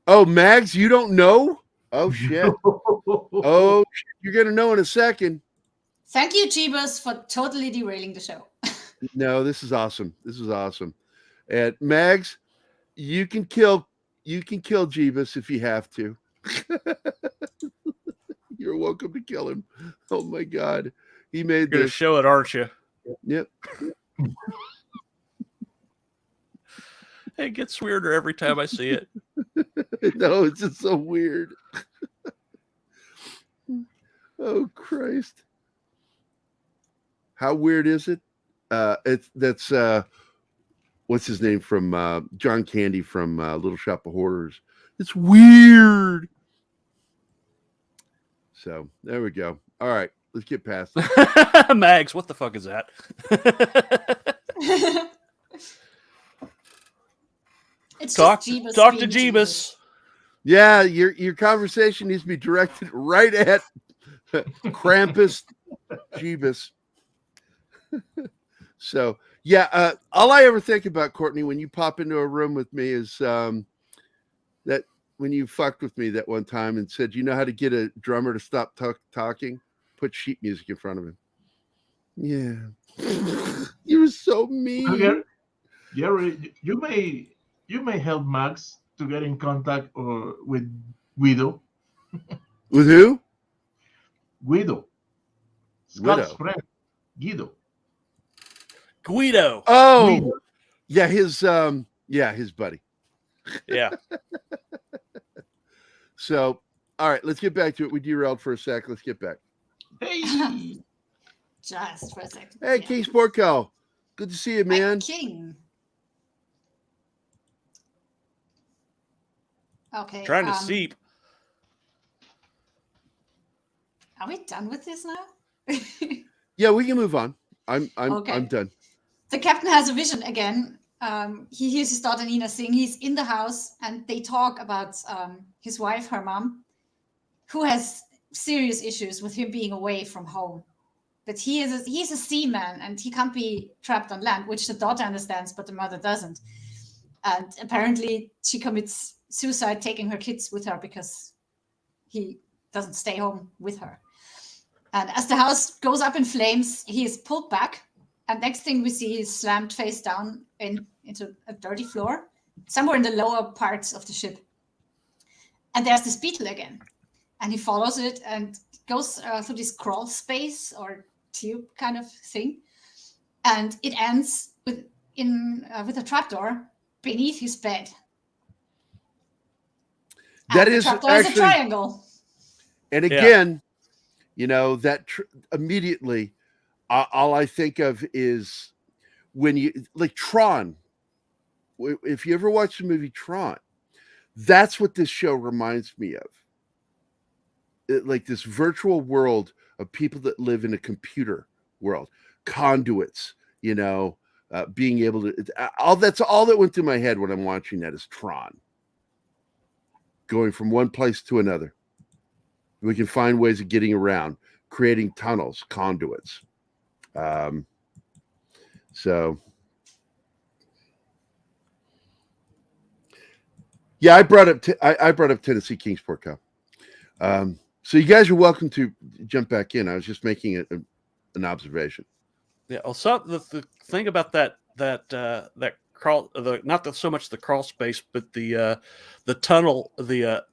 Oh, Mags, you don't know? Oh, shit. Oh, shit. You're going to know in a second. Thank you, Jeebus, for totally derailing the show. No, this is awesome. This is awesome. And Mags, you can kill Jeebus if you have to. You're welcome to kill him. Oh my God. He made You're gonna this. show it, aren't you? Yep. It gets weirder every time I see it. No, it's just so weird. Oh Christ. How weird is it? That's what's his name from John Candy from Little Shop of Horrors. It's weird. So there we go. All right, let's get past it. Mags, what the fuck is that? It's talk just Jeebus to being Jeebus. Yeah, your conversation needs to be directed right at Krampus Jeebus. So yeah, all I ever think about, Courtney, when you pop into a room with me is that when you fucked with me that one time and said, you know how to get a drummer to stop talking? Put sheet music in front of him. Yeah. You were so mean. Gerry, you may help Max to get in contact with Guido. With who? Guido. Scott's friend. Guido. Guido. Oh, Guido. Yeah, his buddy. Yeah. So, all right, let's get back to it. We derailed for a sec. Let's get back. Hey. Just for a second. Hey, Yeah. King Sportco. Good to see you, man. Hi, King. Okay. Trying to seep. Are we done with this now? Yeah, we can move on. I'm Okay. done. The captain has a vision again. He hears his daughter Nina sing. He's in the house and they talk about his wife, her mom, who has serious issues with him being away from home. But he's a seaman and he can't be trapped on land, which the daughter understands, but the mother doesn't. And apparently she commits suicide taking her kids with her because he doesn't stay home with her. And as the house goes up in flames, he is pulled back. And next thing we see is slammed face down into a dirty floor, somewhere in the lower parts of the ship. And there's this beetle again. And he follows it and goes through this crawl space or tube kind of thing. And it ends with a trapdoor beneath his bed. That and is the trapdoor actually is a triangle. And again, you know, that immediately all I think of is when you like Tron. If you ever watch the movie Tron, that's what this show reminds me of. Like this virtual world of people that live in a computer world, conduits, you know, being able to, that's all that went through my head when I'm watching that is Tron. Going from one place to another. We can find ways of getting around, creating tunnels, conduits. So Yeah, I brought up Tennessee Kingsport Cup. So you guys are welcome to jump back in. I was just making an observation. Yeah. Also, the thing about that crawl, not so much the crawl space, but the tunnel, the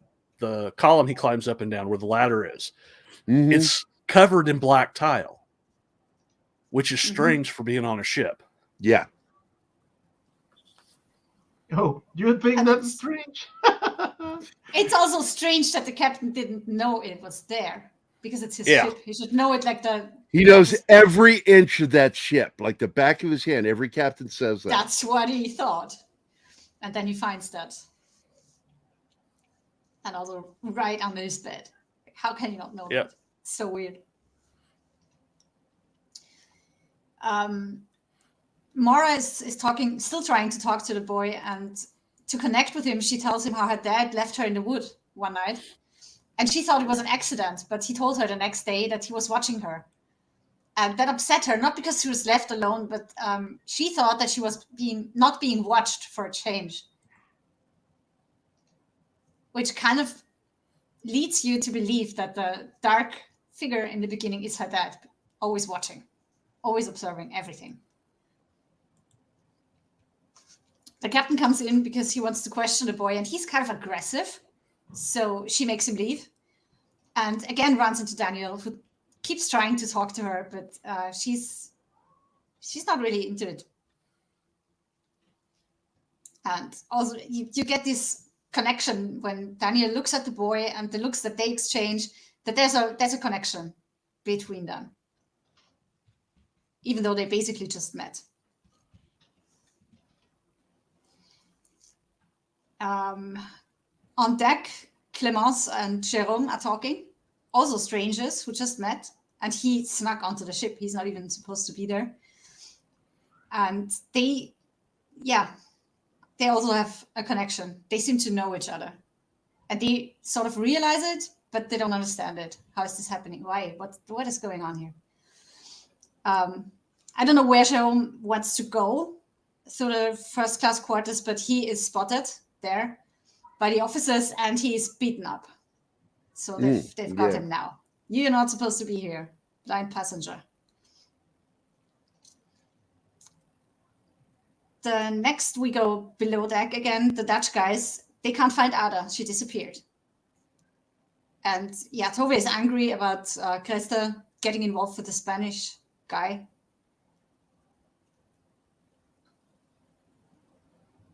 column he climbs up and down where the ladder is. Mm-hmm. It's covered in black tile, which is strange for being on a ship. Yeah. Oh, you think that's strange? It's also strange that the captain didn't know it was there because it's his ship. He should know it like the. He knows every inch of that ship, like the back of his hand. Every captain says that. That's what he thought. And then he finds that. And also right under his bed. How can you not know that? It's so weird. Mara is still trying to talk to the boy, and to connect with him, she tells him how her dad left her in the wood one night. And she thought it was an accident, but he told her the next day that he was watching her. And that upset her, not because she was left alone, but she thought that she was not being watched for a change. Which kind of leads you to believe that the dark figure in the beginning is her dad, always watching, always observing everything. The captain comes in because he wants to question the boy, and he's kind of aggressive. So she makes him leave, and again runs into Daniel, who keeps trying to talk to her, but she's not really into it. And also, you get this connection when Daniel looks at the boy and the looks that they exchange, that there's a connection between them, even though they basically just met. On deck, Clemence and Jérôme are talking, also strangers who just met, and he snuck onto the ship. He's not even supposed to be there. And they also have a connection. They seem to know each other. And they sort of realize it, but they don't understand it. How is this happening? Why? What is going on here? I don't know where Jérôme wants to go through the first class quarters, but he is spotted there by the officers, and he is beaten up. So they've got him now. You're not supposed to be here, blind passenger. The next we go below deck again, the Dutch guys, they can't find Ada. She disappeared. And yeah, Tove is angry about Cresta getting involved with the Spanish guy.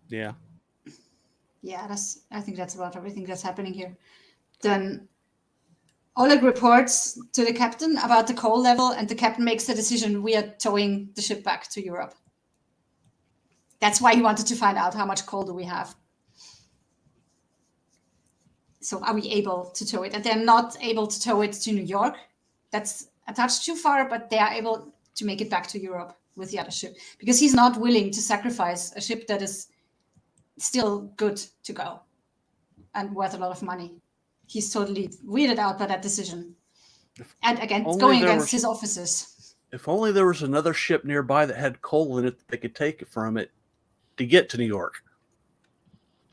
Yeah. Yeah, I think that's about everything that's happening here. Then Oleg reports to the captain about the coal level, and the captain makes the decision: we are towing the ship back to Europe. That's why he wanted to find out how much coal do we have. So are we able to tow it? And they're not able to tow it to New York. That's a touch too far, but they are able to make it back to Europe with the other ship, because he's not willing to sacrifice a ship that is still good to go and worth a lot of money. He's totally weirded out by that decision. And again, it's going against his officers. If only there was another ship nearby that had coal in it that they could take it from it to get to New York.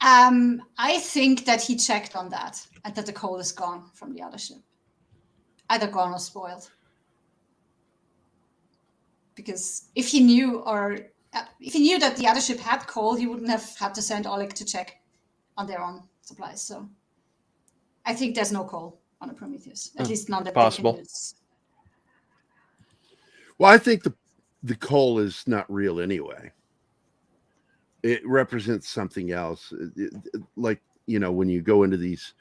I think that he checked on that and that the coal is gone from the other ship. Either gone or spoiled. Because if he knew that the other ship had coal, he wouldn't have had to send Oleg to check on their own supplies. So I think there's no coal on the Prometheus. At least not that possible. They can use. Well, I think the coal is not real anyway. It represents something else. Like, when you go into these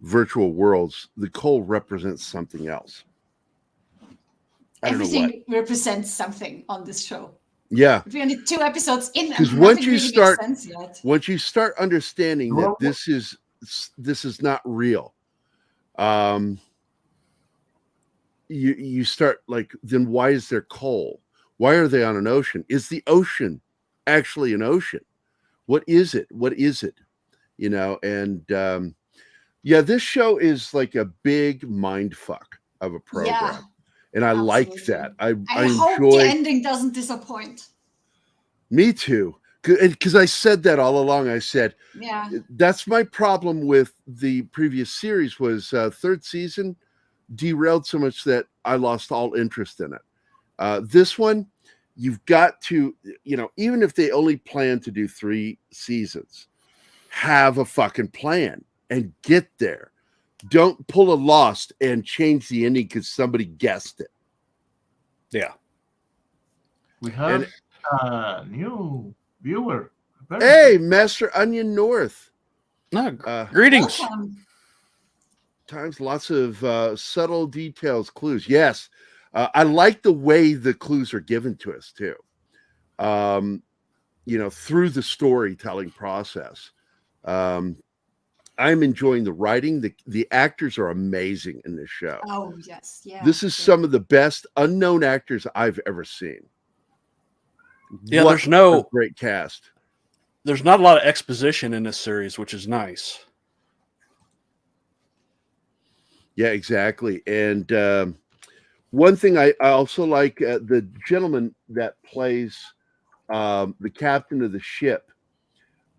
virtual worlds, the coal represents something else. Everything represents something on this show. Yeah. We're only 2 episodes in, because and once nothing really makes sense yet. Once you start understanding that this is not real, you start like, then why is there coal? Why are they on an ocean? Is the ocean actually an ocean? What is it? And this show is like a big mind fuck of a program. Yeah, and I like that. I hope enjoy the ending doesn't disappoint. Me too. because I said that all along. I said, Yeah. that's my problem with the previous series was third season derailed so much that I lost all interest in it. This one, you've got to, even if they only plan to do 3 seasons, have a fucking plan and get there. Don't pull a Lost and change the ending because somebody guessed it. Yeah. We have a new viewer. Hey, Master Onion North. Greetings. Welcome. Times lots of subtle details, clues. Yes. I like the way the clues are given to us too. Through the storytelling process. I'm enjoying the writing. The actors are amazing in this show. Oh, yes. Yeah. This is some of the best unknown actors I've ever seen. Yeah, What there's no a great cast. There's not a lot of exposition in this series, which is nice. Yeah, exactly. And one thing I also like, the gentleman that plays the captain of the ship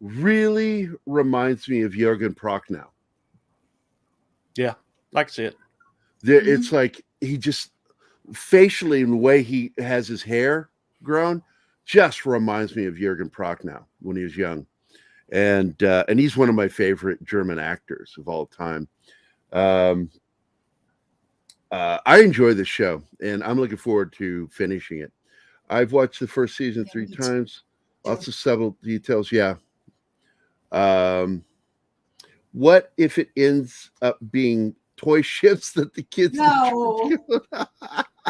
really reminds me of Jürgen Prochnow. Yeah, I can see it. It's like he just facially, in the way he has his hair grown, just reminds me of Jürgen Prochnow when he was young. And he's one of my favorite German actors of all time. I enjoy the show, and I'm looking forward to finishing it. I've watched the first season 3 times. Lots of subtle details. Yeah. What if it ends up being toy ships that the kids? No.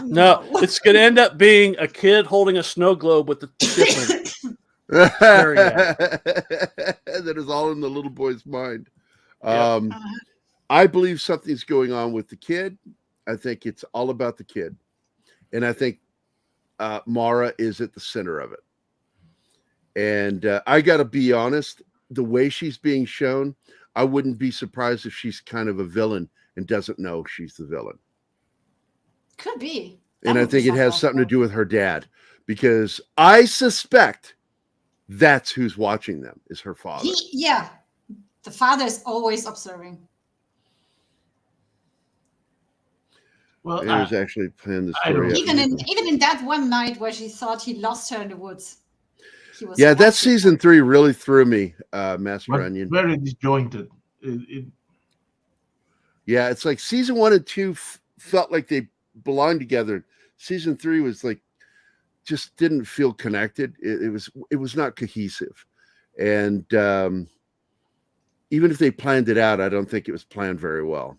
No, it's going to end up being a kid holding a snow globe with the ship in it. That is all in the little boy's mind. Yep. I believe something's going on with the kid. I think it's all about the kid. And I think Mara is at the center of it. And I got to be honest, the way she's being shown, I wouldn't be surprised if she's kind of a villain and doesn't know she's the villain. Could be. And I think it has something to do with her dad, because I suspect that's who's watching them, is her father. Yeah. The father is always observing. Well, it was actually playing the story. Even in that one night where she thought he lost her in the woods. Yeah, that season 3 really threw me, Master Onion. Very disjointed. Yeah, it's like season 1 and 2 felt like they belonged together. Season 3 was like, just didn't feel connected. It was not cohesive. And even if they planned it out, I don't think it was planned very well.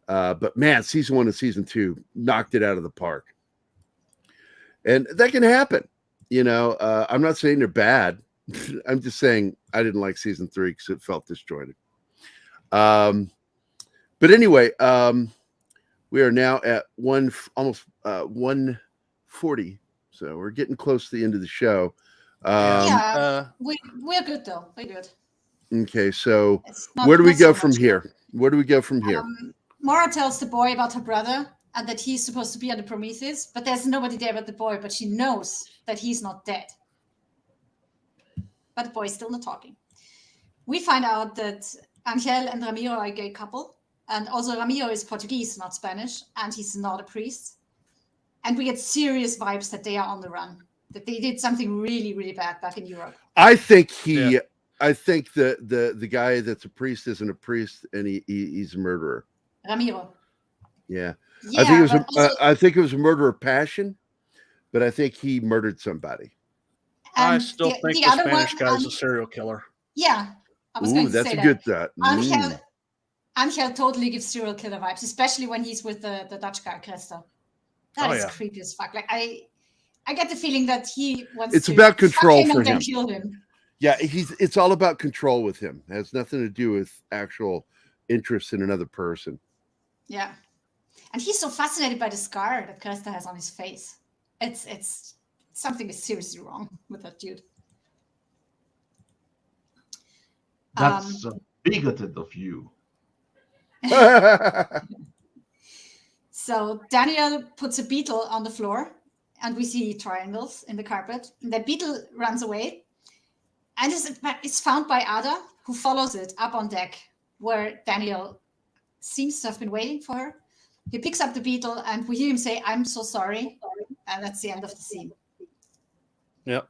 But man, season 1 and season 2 knocked it out of the park. And that can happen. I'm not saying they're bad. I'm just saying I didn't like season 3 because it felt disjointed. But anyway, we are now at almost 1:40, so we're getting close to the end of the show. We're good though. We're good. Okay, so where do we go from here? Where do we go from here? Mara tells the boy about her brother and that he's supposed to be on the Prometheus, but there's nobody there but the boy, but she knows that he's not dead. But the boy's still not talking. We find out that Angel and Ramiro are a gay couple, and also Ramiro is Portuguese, not Spanish, and he's not a priest. And we get serious vibes that they are on the run, that they did something really, really bad back in Europe. I think the guy that's a priest isn't a priest, and he's a murderer. Ramiro. Yeah. I think it was a murder of passion, but I think he murdered somebody. I still think the Spanish guy's a serial killer. Yeah, I was going to say that. That's a good thought. Angel totally gives serial killer vibes, especially when he's with the Dutch guy, Cresta. That is creepy as fuck. Like I get the feeling that he wants it's about control fuck him for and him. Then kill him. Yeah, it's all about control with him. It has nothing to do with actual interest in another person. Yeah. And he's so fascinated by the scar that Cresta has on his face. It's something is seriously wrong with that dude. That's bigoted of you. So Daniel puts a beetle on the floor, and we see triangles in the carpet. And the beetle runs away, And it's found by Ada, who follows it up on deck, where Daniel seems to have been waiting for her. He picks up the beetle, and we hear him say, "I'm so sorry," and that's the end of the scene. Yep.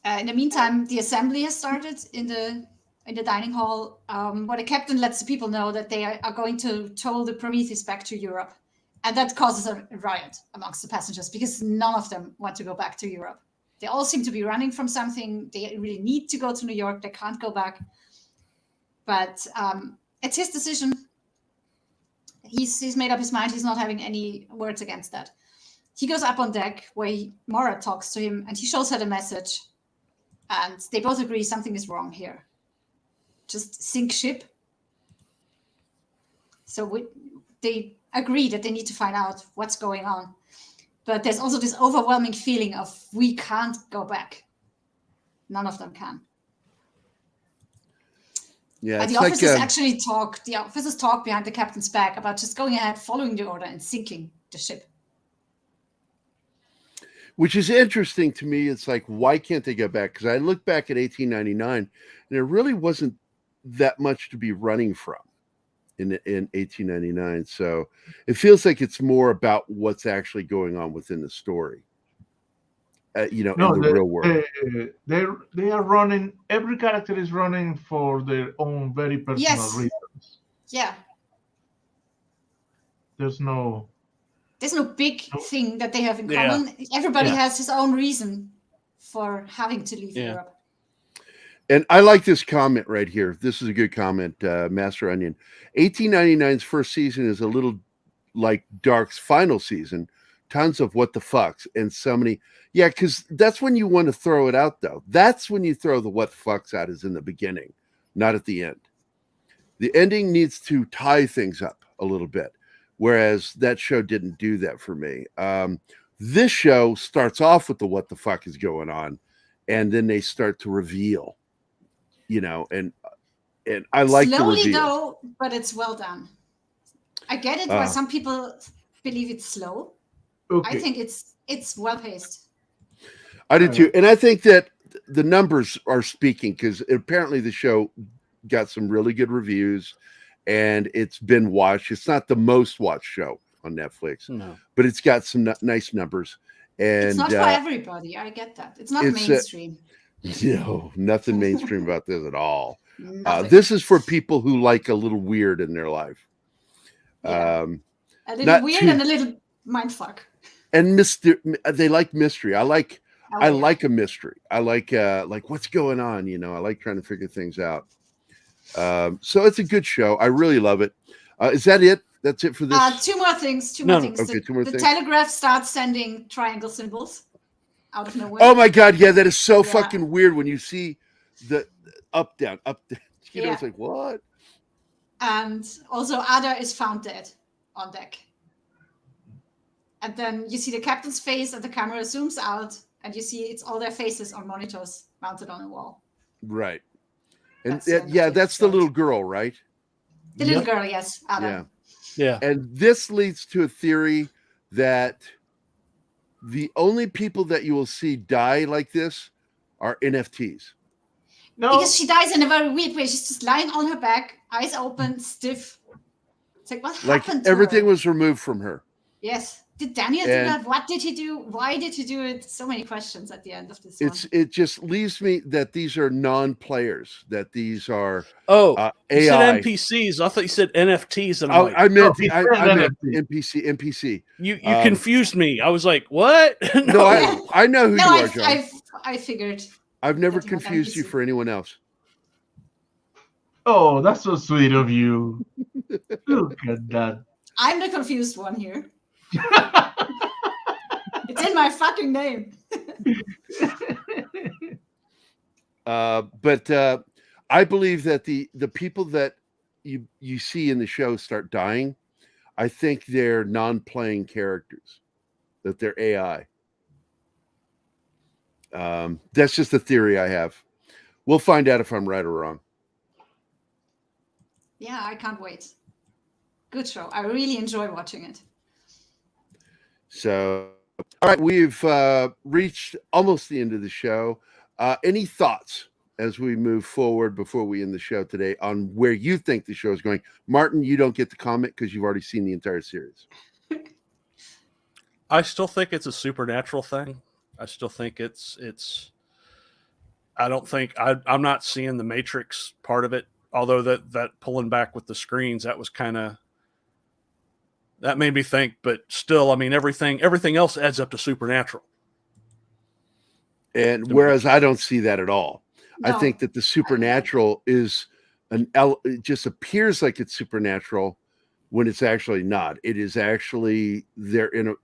In the meantime, the assembly has started in the dining hall, where the captain lets the people know that they are going to tow the Prometheus back to Europe, and that causes a riot amongst the passengers because none of them want to go back to Europe. They all seem to be running from something. They really need to go to New York. They can't go back. But it's his decision. He's made up his mind. He's not having any words against that. He goes up on deck where Mara talks to him, and he shows her the message. And they both agree something is wrong here. Just sink ship. So they agree that they need to find out what's going on. But there's also this overwhelming feeling of we can't go back. None of them can. Yeah, and the officers talk behind the captain's back about just going ahead, following the order, and sinking the ship. Which is interesting to me. It's like, why can't they go back? Because I look back at 1899, and there really wasn't that much to be running from in 1899. So it feels like it's more about what's actually going on within the story. In the real world. They are running. Every character is running for their own very personal reasons. Yeah. There's no big thing that they have in common. Everybody has his own reason for having to leave Europe. And I like this comment right here. This is a good comment, Master Onion. 1899's first season is a little like Dark's final season. Tons of what the fucks and so many. Yeah, because that's when you want to throw it out, though. That's when you throw the what the fucks out, is in the beginning, not at the end. The ending needs to tie things up a little bit, whereas that show didn't do that for me. This show starts off with the what the fuck is going on, and then they start to reveal, and I like the reveal. Slowly, though, but it's well done. I get it why some people believe it's slow. Okay. I think it's well paced. I do too, and I think that the numbers are speaking, because apparently the show got some really good reviews, and it's been watched. It's not the most watched show on Netflix, but it's got some nice numbers. And it's not for everybody. I get that. It's not mainstream. Nothing mainstream about this at all. This is for people who like a little weird in their life. Yeah. A little weird and a little mindfuck. And they like mystery. I like a mystery. I like what's going on. I like trying to figure things out. So it's a good show. I really love it. Is that it? That's it for this? Two more things. Two more things. Okay, two more the things. Telegraph starts sending triangle symbols out of nowhere. Oh my God! Yeah, that is so fucking weird when you see the up down. It's like, what? And also, Ada is found dead on deck. And then you see the captain's face, and the camera zooms out, and you see it's all their faces on monitors mounted on a wall. Right. And that's the little girl, right? The little girl, yes. Ada. Yeah. And this leads to a theory that the only people that you will see die like this are NFTs. No. Because she dies in a very weird way. She's just lying on her back, eyes open, stiff. It's like, what happened to everything her? was removed from her. Yes. Did Daniel do that? What did he do? Why did he do it? So many questions at the end of this one. It just leaves me that these are non-players, that these are AI. You said NPCs. I thought you said NFTs. And I meant NPC. You confused me. I was like, what? No, I know who you are, John. I figured. I've never confused you for anyone else. Oh, that's so sweet of you. Look at that. I'm the confused one here. It's in my fucking name. But I believe that the people that you see in the show start dying, I think they're non-playing characters, that they're AI. That's just a theory I have. We'll find out if I'm right or wrong. Yeah, I can't wait. Good show. I really enjoy watching it. So, All right, we've reached almost the end of the show. Any thoughts as we move forward before we end the show today on where you think the show is going? Martin, you don't get to comment because you've already seen the entire series. I still think it's a supernatural thing. I still think it's. I don't think I'm not seeing the Matrix part of it. Although that pulling back with the screens, that was kind of, that made me think. But still, I mean, everything else adds up to supernatural. And whereas I don't see that at all. No. I think that the supernatural is it just appears like it's supernatural when it's actually not. It is actually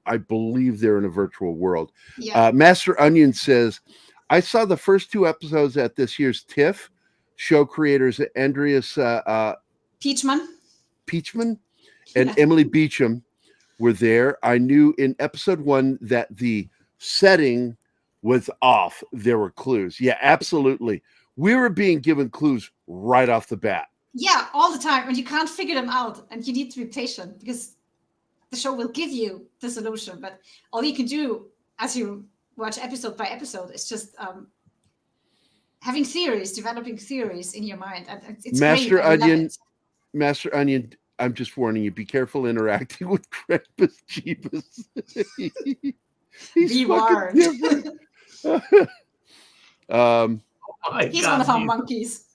I believe they're in a virtual world. Yeah. Master Onion says, I saw the first 2 episodes at this year's TIFF. Show creators Andreas Peachman and Emily Beecham were there. I knew in episode 1 that the setting was off. There were clues. Yeah, absolutely. We were being given clues right off the bat. Yeah, all the time. And you can't figure them out. And you need to be patient because the show will give you the solution. But all you can do as you watch episode by episode is just having theories, developing theories in your mind. And it's Master great. Onion, I'm just warning you, be careful interacting with Krampus Jeebus. He's warned. different. He's one of our monkeys.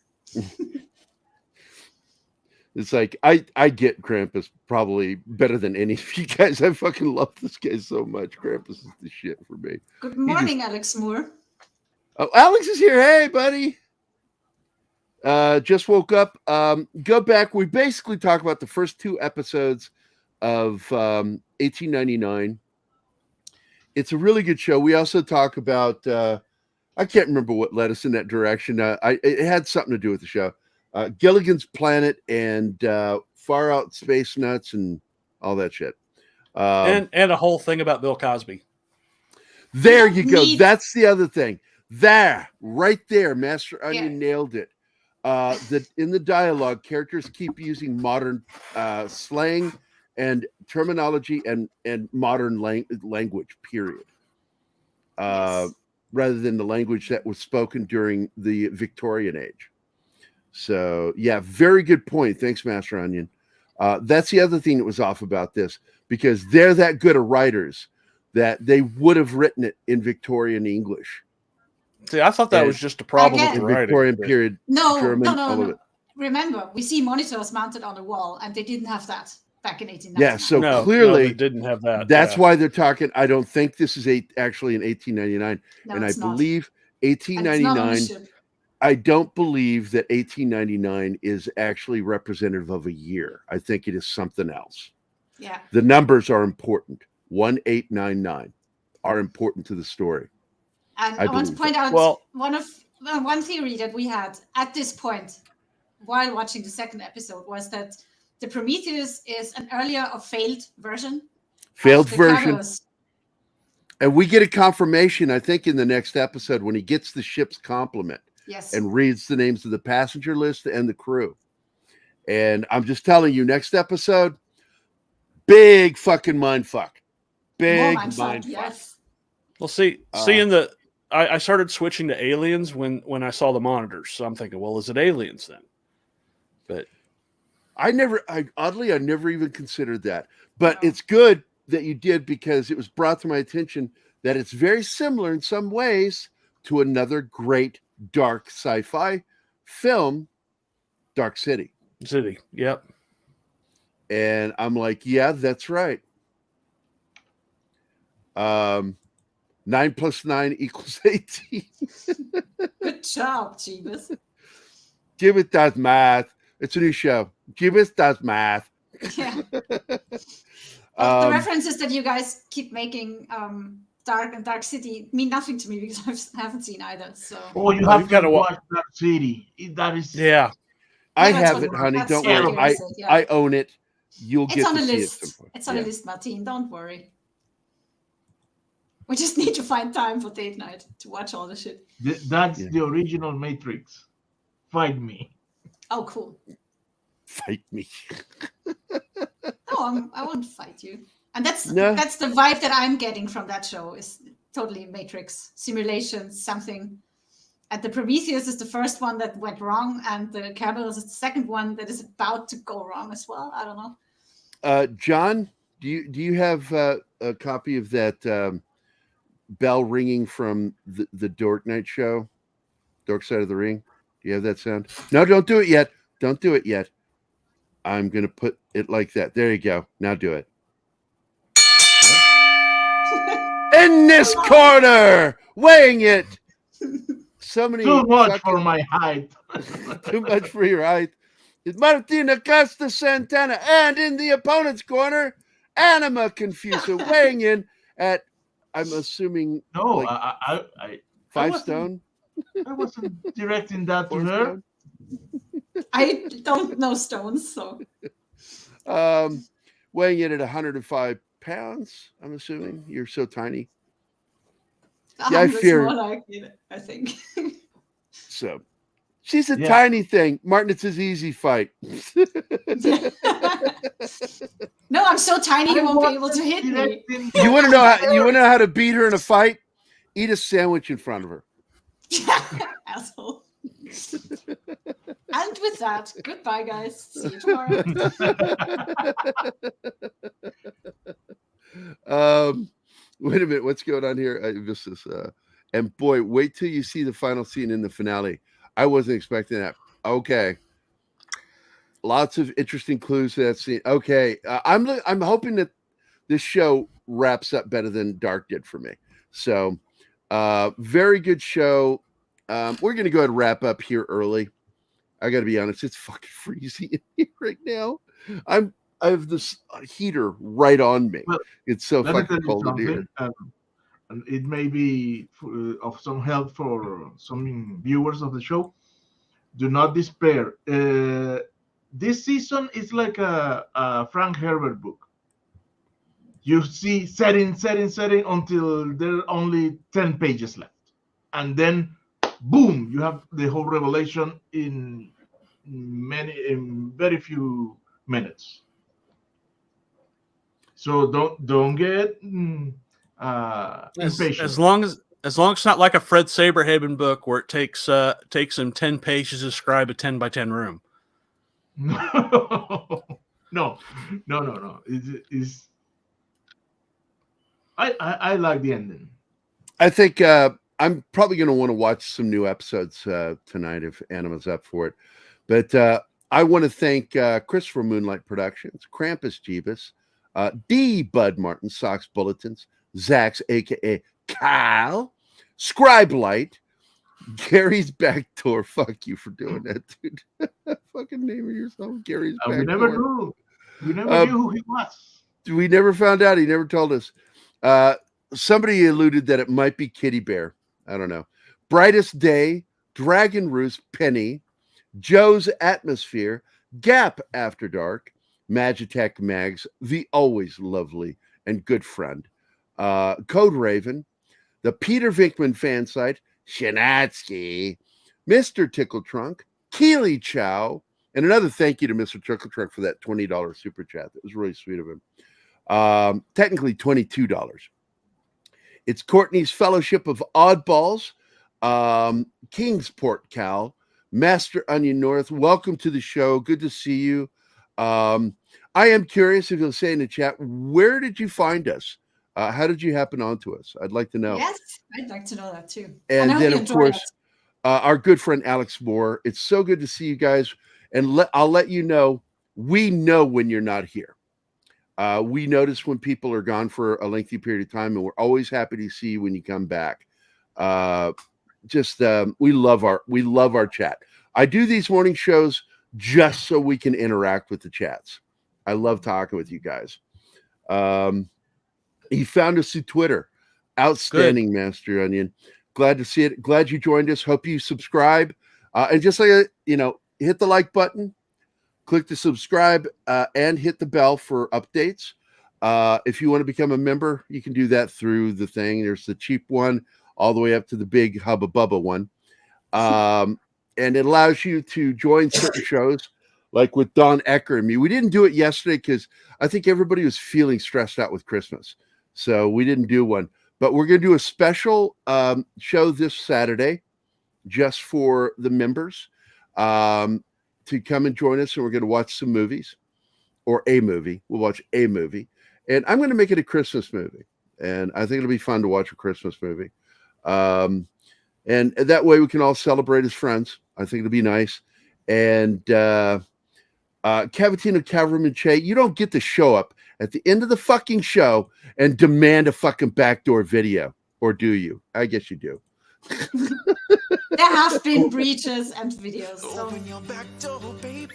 It's like I get Krampus probably better than any of you guys. I fucking love this guy so much. Krampus is the shit for me. Good morning, Alex Moore. Oh, Alex is here. Hey, buddy. Just woke up. Go back. We basically talk about the first 2 episodes of 1899. It's a really good show. We also talk about I can't remember what led us in that direction. It had something to do with the show. Gilligan's Planet and Far Out Space Nuts and all that shit. And a whole thing about Bill Cosby. There you go. That's the other thing. There, right there, Master Onion nailed it. In the dialogue, characters keep using modern slang and terminology and modern language, period. Rather than the language that was spoken during the Victorian age. So, yeah, very good point. Thanks, Master Onion. That's the other thing that was off about this, because they're that good of writers that they would have written it in Victorian English. See, I thought that was just a problem with the writing. Victorian period. No, German, no. all of it. Remember, we see monitors mounted on the wall, and they didn't have that back in 1899. Yeah, so clearly they didn't have that. That's why they're talking. I don't think this is actually in 1899, and I believe 1899. I don't believe that 1899 is actually representative of a year. I think it is something else. Yeah. The numbers are important. 1899 are important to the story. And I want to point out one theory that we had at this point while watching the second episode was that the Prometheus is an earlier or failed version. And we get a confirmation, I think, in the next episode when he gets the ship's complement. Yes. And reads the names of the passenger list and the crew. And I'm just telling you, next episode, big fucking mindfuck. Big mindfuck. Yes. Well, I started switching to aliens when I saw the monitors. So I'm thinking, well, is it aliens then? But I never even considered that. But it's good that you did, because it was brought to my attention that it's very similar in some ways to another great dark sci-fi film, Dark City. Yep. And I'm like, yeah, that's right. 9 + 9 = 18. Good job, Jeebus. Jeebus does math. It's a new show. Jeebus does math. Yeah. The references that you guys keep making, Dark and Dark City, mean nothing to me because I haven't seen either. So you have to watch Dark City. That is I have it, honey. Don't worry. I own it. You'll get on to the see list. it sometime. It's on the list, Martine. Don't worry. We just need to find time for date night to watch all the shit. That's the original Matrix. Fight me. Oh, cool. Fight me. No, I won't fight you. And that's the vibe that I'm getting from that show. Is totally Matrix simulations, something. And the Prometheus is the first one that went wrong, and the Cerberus is the second one that is about to go wrong as well. I don't know. John, do you have a copy of that bell ringing from the Dork Night show, Dork Side of the Ring? Do you have that sound? No, don't do it yet. Don't do it yet. I'm gonna put it like that. There you go. Now do it. In this corner, weighing it. So many. Too much for my height. Too much for your height. It's Martina Costa Santana, and in the opponent's corner, Anima Confusa, weighing in at, I'm assuming, no, like I 5 stone. I wasn't directing that to her. I don't know stones, so. Weighing in at 105 pounds. I'm assuming you're so tiny. Yeah, I fear. More like it, I think. So, she's a tiny thing. Martin, it's his easy fight. No, I'm so tiny you won't be able to hit me. You want to know how? You want to know how to beat her in a fight? Eat a sandwich in front of her. Asshole. And with that, goodbye, guys. See you tomorrow. Wait a minute, what's going on here? This is, and boy, wait till you see the final scene in the finale. I wasn't expecting that. Okay, lots of interesting clues to that scene. Okay, I'm hoping that this show wraps up better than Dark did for me. So, very good show. We're gonna go ahead and wrap up here early. I got to be honest, it's fucking freezing in here right now. I have this heater right on me. Well, it's so fucking cold in here. And it may be of some help for some viewers of the show. Do not despair. This season is like a Frank Herbert book. You see setting until there are only 10 pages left. And then, boom, you have the whole revelation in very few minutes. So don't get impatient. As long as it's not like a Fred Saberhagen book where it takes him 10 pages to describe a 10 by 10 room. No. It's I like the ending. I think I'm probably going to want to watch some new episodes tonight if Anima's up for it. But I want to thank Christopher Moonlight Productions, Krampus Jeebus, D. Bud Martin, Sox Bulletins, Zax, a.k.a. Kyle, Scribe Light, Gary's Backdoor. Fuck you for doing that, dude. Fucking name of yourself, Gary's Backdoor. We never knew. We never knew who he was. We never found out. He never told us. Somebody alluded that it might be Kitty Bear. I don't know. Brightest Day, Dragon Roost, Penny, Joe's Atmosphere, Gap After Dark, Magitech Mags, the always lovely and good friend, Code Raven, the Peter Vinkman fan site, Shinatsky, Mr. Tickle Trunk, Keely Chow, and another thank you to Mr. Tickle Trunk for that $20 super chat. That was really sweet of him. Technically $22. It's Courtney's Fellowship of Oddballs, Kingsport Cal, Master Onion North. Welcome to the show. Good to see you. I am curious if you'll say in the chat, where did you find us? How did you happen onto us? I'd like to know. Yes, I'd like to know that too. And then, of course, our good friend Alex Moore. It's so good to see you guys. And I'll let you know, we know when you're not here. We notice when people are gone for a lengthy period of time, and we're always happy to see you when you come back. We love our chat. I do these morning shows just so we can interact with the chats. I love talking with you guys. He found us through Twitter. Outstanding, good. Master Onion. Glad to see it. Glad you joined us. Hope you subscribe. And just like, hit the like button, click the subscribe, and hit the bell for updates. If you want to become a member, you can do that through the thing. There's the cheap one all the way up to the big Hubba Bubba one. And it allows you to join certain shows like with Don Ecker and me. We didn't do it yesterday because I think everybody was feeling stressed out with Christmas. So we didn't do one. But we're going to do a special show this Saturday just for the members to come and join us. And we're going to watch some movies or a movie. We'll watch a movie. And I'm going to make it a Christmas movie. And I think it'll be fun to watch a Christmas movie. And that way we can all celebrate as friends. I think it'll be nice. And Cavatino Cavalryman, you don't get to show up at the end of the fucking show and demand a fucking backdoor video. Or do you? I guess you do. There have been breaches and videos. So. Open your back door, baby.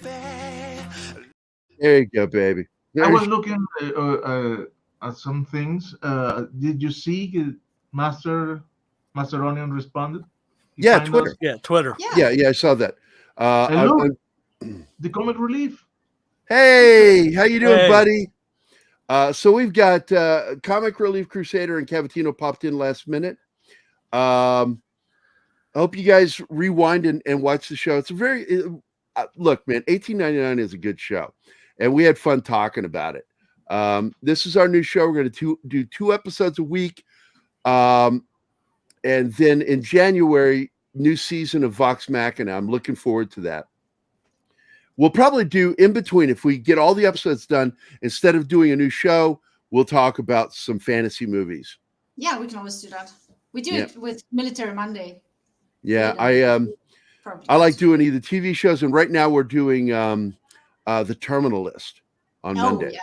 There you go, baby. I was looking at some things. Did you see Master Onion responded? Yeah, Twitter. Twitter. Yeah, I saw that. The comic relief. Hey, how you doing, buddy? So we've got Comic Relief Crusader and Cavatino popped in last minute. I hope you guys rewind and watch the show. It's a very look, man. 1899 is a good show, and we had fun talking about it. This is our new show. We're going to do 2 episodes a week, and then in January, new season of Vox Machina. I'm looking forward to that. We'll probably do in between, if we get all the episodes done, instead of doing a new show, we'll talk about some fantasy movies. Yeah, we can always do that. We do it with Military Monday. Yeah, I like doing either TV shows, and right now we're doing The Terminal List on Monday.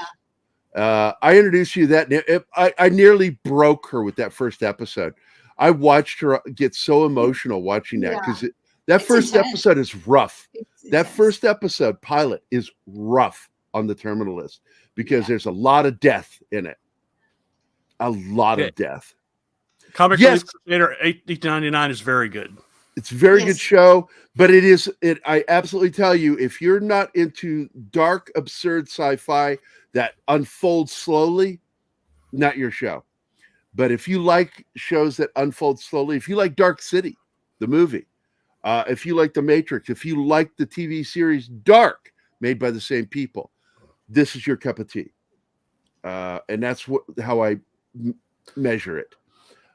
Yeah. I introduced you to that. I nearly broke her with that first episode. I watched her get so emotional watching that because that first episode is rough. That first episode pilot is rough on The Terminal List because there's a lot of death in it. A lot of death. Comic Relief Crusader 1899 is very good. It's a very good show, but I absolutely tell you, if you're not into dark, absurd sci-fi that unfolds slowly, not your show. But if you like shows that unfold slowly, if you like Dark City, the movie, if you like The Matrix, if you like the TV series Dark, made by the same people, this is your cup of tea. And that's how I measure it.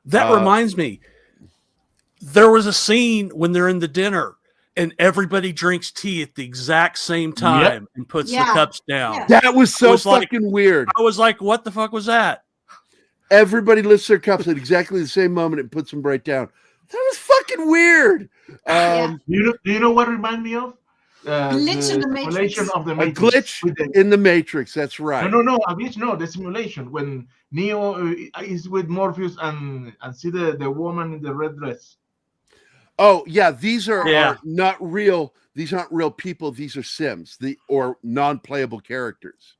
That reminds me, there was a scene when they're in the dinner and everybody drinks tea at the exact same time and puts the cups down. That was so fucking weird. I was like, what the fuck was that? Everybody lifts their cups at exactly the same moment and puts them right down. That was fucking weird. Do you know what reminded me of? Glitch in the Matrix. Of the Matrix. A glitch in the Matrix. That's right. No. A glitch. No, the simulation when Neo is with Morpheus and see the woman in the red dress. Oh yeah, these are not real. These aren't real people. These are Sims, or non-playable characters.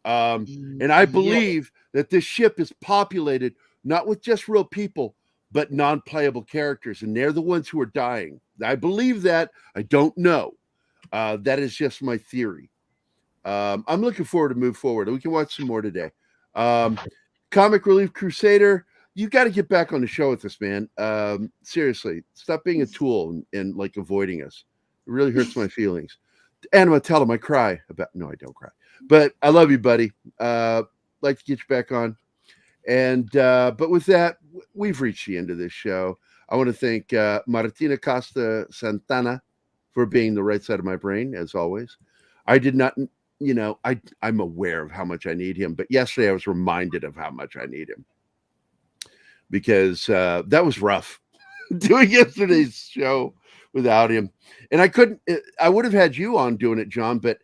And I believe that this ship is populated not with just real people, but non-playable characters, and they're the ones who are dying. I believe that. I don't know. That is just my theory. I'm looking forward to move forward. We can watch some more today. Comic Relief Crusader, you got to get back on the show with us, man. Seriously, stop being a tool and like avoiding us. It really hurts my feelings. Anima, tell him I cry about. No, I don't cry, but I love you, buddy. Like to get you back on. And but with that, we've reached the end of this show. I want to thank Martina Costa Santana for being the right side of my brain, as always. I did not, I'm aware of how much I need him, but yesterday I was reminded of how much I need him because that was rough doing yesterday's show without him. And I would have had you on doing it, John, but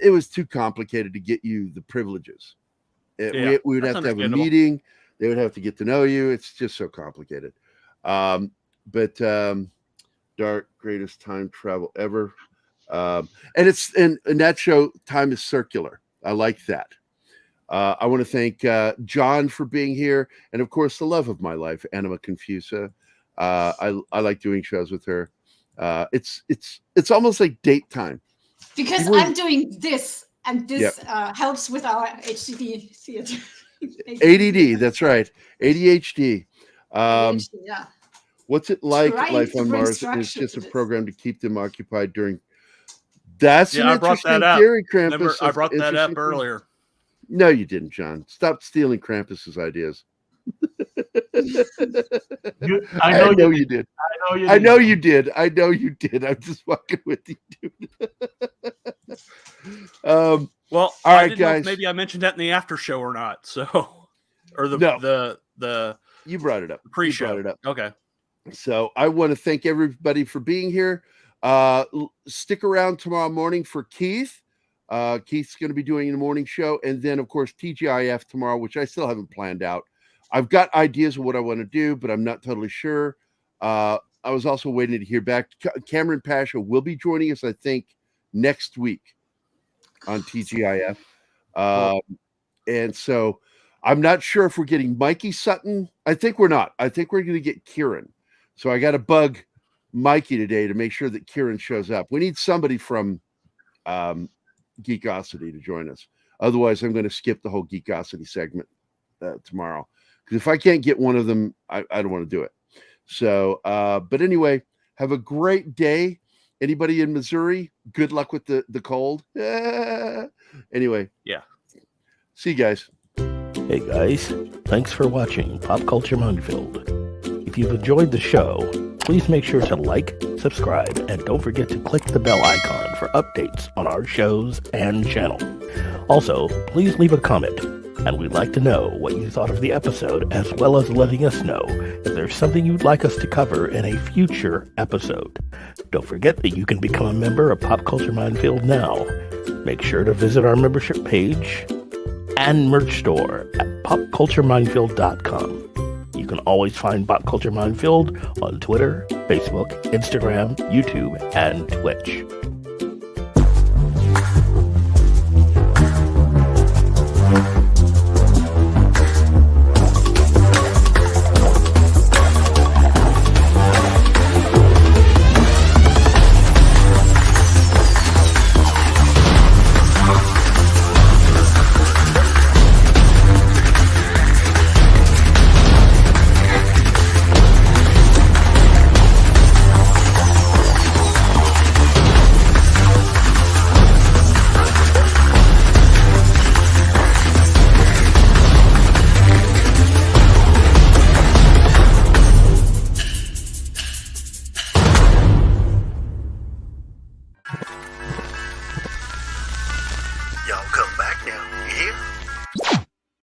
it was too complicated to get you the privileges. We would have to have a meeting. They would have to get to know you. It's just so complicated. But Dark, greatest time travel ever. And it's in that show, time is circular. I like that. I want to thank John for being here, and of course, the love of my life, Anima Confusa. I like doing shows with her. It's almost like date time because I'm doing this, and this helps with our HDD theater. ADD, that's right. ADHD. Yeah. What's it like? Life on Mars is just a program to keep them occupied during. That's an I brought interesting that up. theory, Krampus. Remember, I brought that up earlier. No, you didn't, John. Stop stealing Krampus's ideas. I know you did. I know you did. I know you did. I'm just fucking with you, dude. Well, all I right, didn't know if guys. maybe I mentioned that in the after show or not. So, or the you brought it up. Pre-show. You brought it up. Okay. So I want to thank everybody for being here. Stick around tomorrow morning for Keith. Keith's going to be doing the morning show, and then of course TGIF tomorrow, which I still haven't planned out. I've got ideas of what I want to do, but I'm not totally sure. I was also waiting to hear back. Cameron Pasha will be joining us, I think, next week on TGIF. And so I'm not sure if we're getting Mikey Sutton. I think we're not. I think we're going to get Kieran. So I got to bug Mikey today to make sure that Kieran shows up. We need somebody from Geekosity to join us. Otherwise, I'm going to skip the whole Geekosity segment tomorrow. Because if I can't get one of them, I don't want to do it. So, but anyway, have a great day. Anybody in Missouri? Good luck with the cold. Anyway. Yeah. See you guys. Hey guys, thanks for watching Pop Culture Minefield. If you've enjoyed the show, please make sure to like, subscribe, and don't forget to click the bell icon for updates on our shows and channel. Also, please leave a comment, and we'd like to know what you thought of the episode, as well as letting us know if there's something you'd like us to cover in a future episode. Don't forget that you can become a member of Pop Culture Minefield now. Make sure to visit our membership page and merch store at popcultureminefield.com. You can always find Pop Culture Minefield on Twitter, Facebook, Instagram, YouTube, and Twitch.